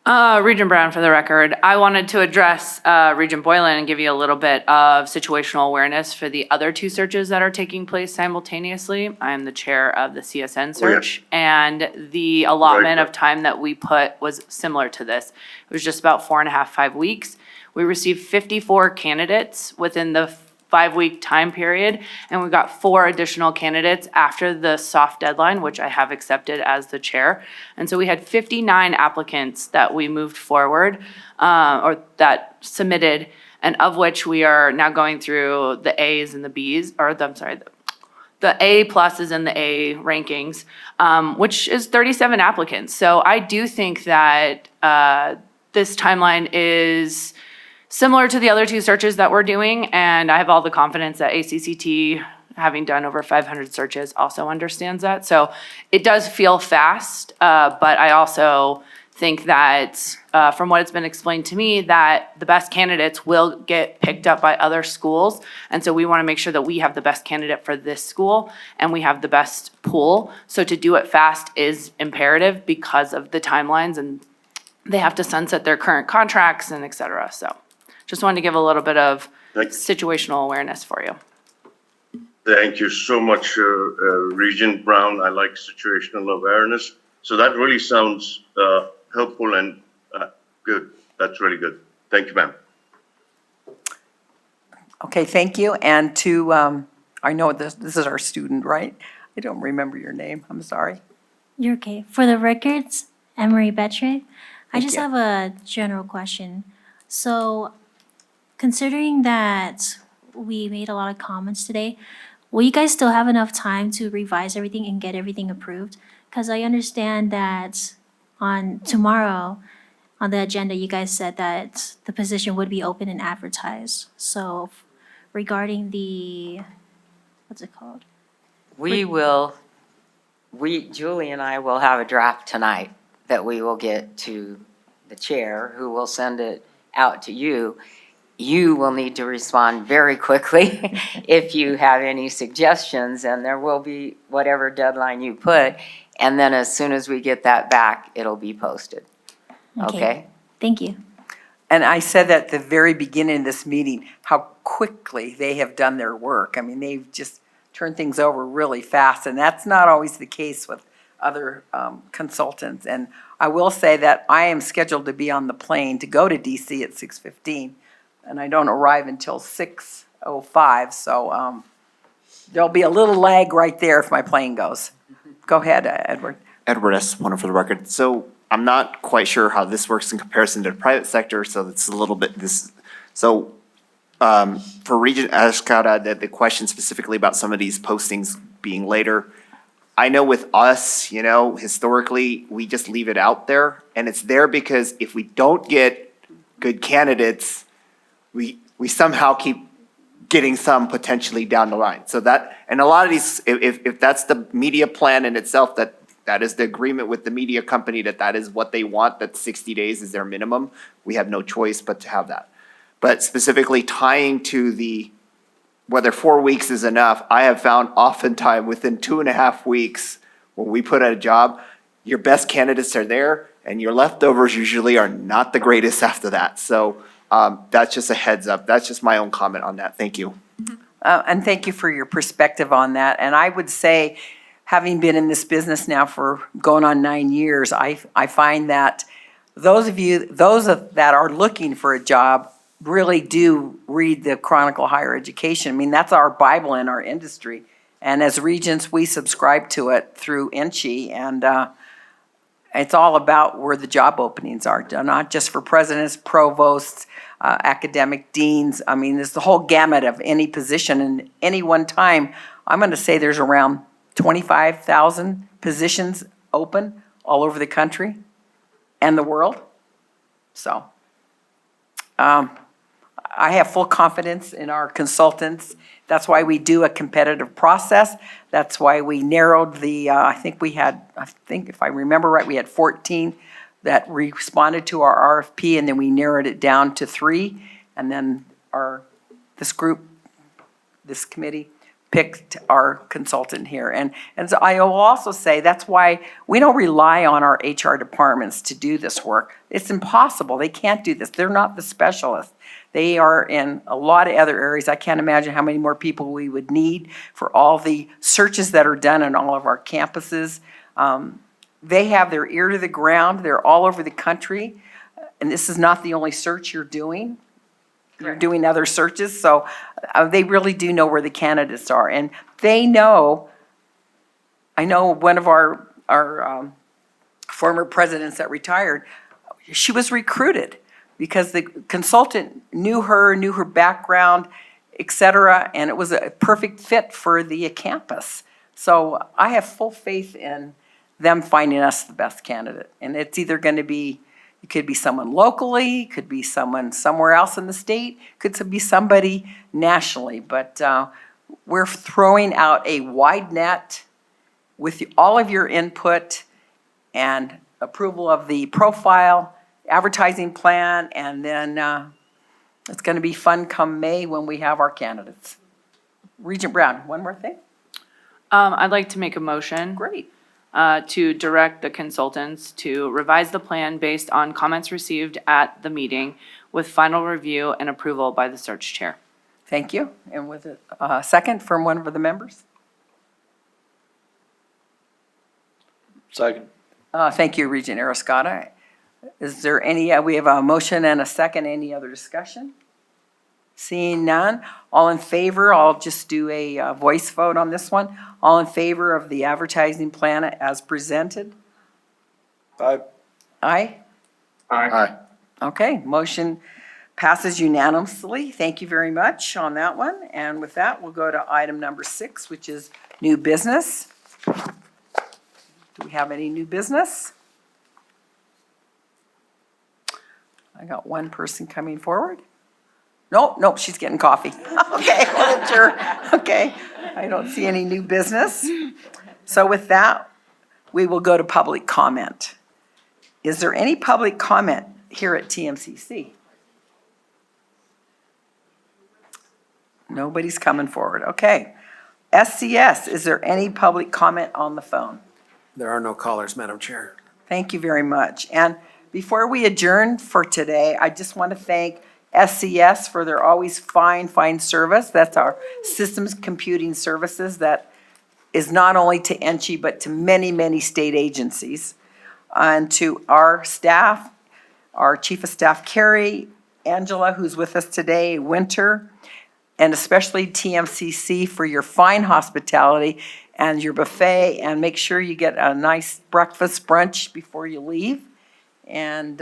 Regent Brown, for the record, I wanted to address Regent Boylan and give you a little bit of situational awareness for the other two searches that are taking place simultaneously. I am the chair of the CSN search, and the allotment of time that we put was similar to this. It was just about 4.5, 5 weeks. We received 54 candidates within the 5-week time period, and we got 4 additional candidates after the soft deadline, which I have accepted as the chair. And so we had 59 applicants that we moved forward, or that submitted, and of which we are now going through the A's and the B's, or the A pluses and the A rankings, which is 37 applicants. So I do think that this timeline is similar to the other two searches that we're doing, and I have all the confidence that ACCT, having done over 500 searches, also understands that. So it does feel fast, but I also think that from what it's been explained to me, that the best candidates will get picked up by other schools. And so we want to make sure that we have the best candidate for this school and we have the best pool. So to do it fast is imperative because of the timelines, and they have to sunset their current contracts and et cetera. So just wanted to give a little bit of situational awareness for you. Thank you so much, Regent Brown. I like situational awareness. So that really sounds helpful and good. That's really good. Thank you, ma'am. Okay, thank you. And to, I know this is our student, right? I don't remember your name. I'm sorry. You're okay. For the records, Emery Betre, I Thank just you. have a general question. So considering that we made a lot of comments today, will you guys still have enough time to revise everything and get everything approved? Because I understand that on tomorrow, on the agenda, you guys said that the position would be open and advertised. So regarding the, what's it called? Julie and I will have a draft tonight that we will get to the chair, who will send it out to you. You will need to respond very quickly if you have any suggestions, and there will be whatever deadline you put. And then as soon as we get that back, it'll be posted. Okay? Thank you. And I said at the very beginning of this meeting, how quickly they have done their work. I mean, they've just turned things over really fast, and that's not always the case with other consultants. And I will say that I am scheduled to be on the plane to go to DC at 6:15, and I don't arrive until 6:05, so there'll be a little lag right there if my plane goes. Go ahead, Edward. Edward S. Poner for the record. So I'm not quite sure how this works in comparison to the private sector, so it's a little bit this. So for Regent Escada, the question specifically about some of these postings being later, I know with us, historically, we just leave it out there, and it's there because if we don't get good candidates, we somehow keep getting some potentially down the line. So that, and a lot of these, if that's the media plan in itself, that is the agreement with the media company, that is what they want, that 60 days is their minimum, we have no choice but to have that. But specifically tying to whether 4 weeks is enough, I have found oftentimes within 2.5 weeks, When we put out a job, your best candidates are there, and your leftovers usually are not the greatest after that. So that's just a heads up. That's just my own comment on that. Thank you. And thank you for your perspective on that. And I would say, having been in this business now for going on 9 years, I find that those that are looking for a job really do read the Chronicle Higher Education. I mean, that's our Bible in our industry. And as Regents, we subscribe to it through NSHE, and it's all about where the job openings are, not just for presidents, provosts, academic deans. I mean, there's the whole gamut of any position. And any one time, I'm going to say there's around 25,000 positions open all over the country and the world. So I have full confidence in our consultants. That's why we do a competitive process. That's why we narrowed the, I think if I remember right, we had 14 that responded to our RFP, and then we narrowed it down to 3. And then this committee picked our consultant here. And so I will also say that's why we don't rely on our HR departments to do this work. It's impossible. They can't do this. They're not the specialists. They are in a lot of other areas. I can't imagine how many more people we would need for all the searches that are done on all of our campuses. They have their ear to the ground. They're all over the country. And this is not the only search you're doing. You're doing other searches. So they really do know where the candidates are. And they know, I know one of our former presidents that retired, she was recruited because the consultant knew her background, et cetera, and it was a perfect fit for the campus. So I have full faith in them finding us the best candidate. And it's either going to be, it could be someone locally, could be someone somewhere else in the state, could be somebody nationally. But we're throwing out a wide net with all of your input and approval of the profile, advertising plan, and then it's going to be fun come May when we have our candidates. Regent Brown, one more thing? I'd like to make a motion. Great. To direct the consultants to revise the plan based on comments received at the meeting with final review and approval by the search chair. Thank you. And with a second from one of the members? Second. Thank you, Regent Arascata. Is there any, we have a motion and a second, any other discussion? Seeing none, all in favor, I'll just do a voice vote on this one. All in favor of the advertising plan as presented? Aye. Aye? Aye. Okay, motion passes unanimously. Thank you very much on that one. And with that, we'll go to item number 6, which is new business. Do we have any new business? I got one person coming forward. Nope, she's getting coffee. Okay, sure. Okay, I don't see any new business. So with that, we will go to public comment. Is there any public comment here at TMCC? Nobody's coming forward. Okay. SCS, is there any public comment on the phone? There are no callers, Madam Chair. Thank you very much. And before we adjourn for today, I just want to thank SCS for their always fine service. That's our systems computing services that is not only to NSHE, but to many state agencies. And to our staff, our Chief of Staff, Carrie, Angela, who's with us today, Winter, and especially TMCC for your fine hospitality and your buffet, and make sure you get a nice breakfast, brunch before you leave. And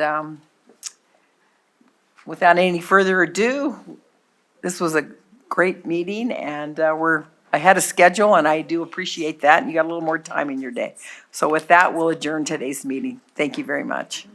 without any further ado, this was a great meeting, and we're ahead of schedule, and I do appreciate that, and you got a little more time in your day. So with that, we'll adjourn today's meeting. Thank you very much.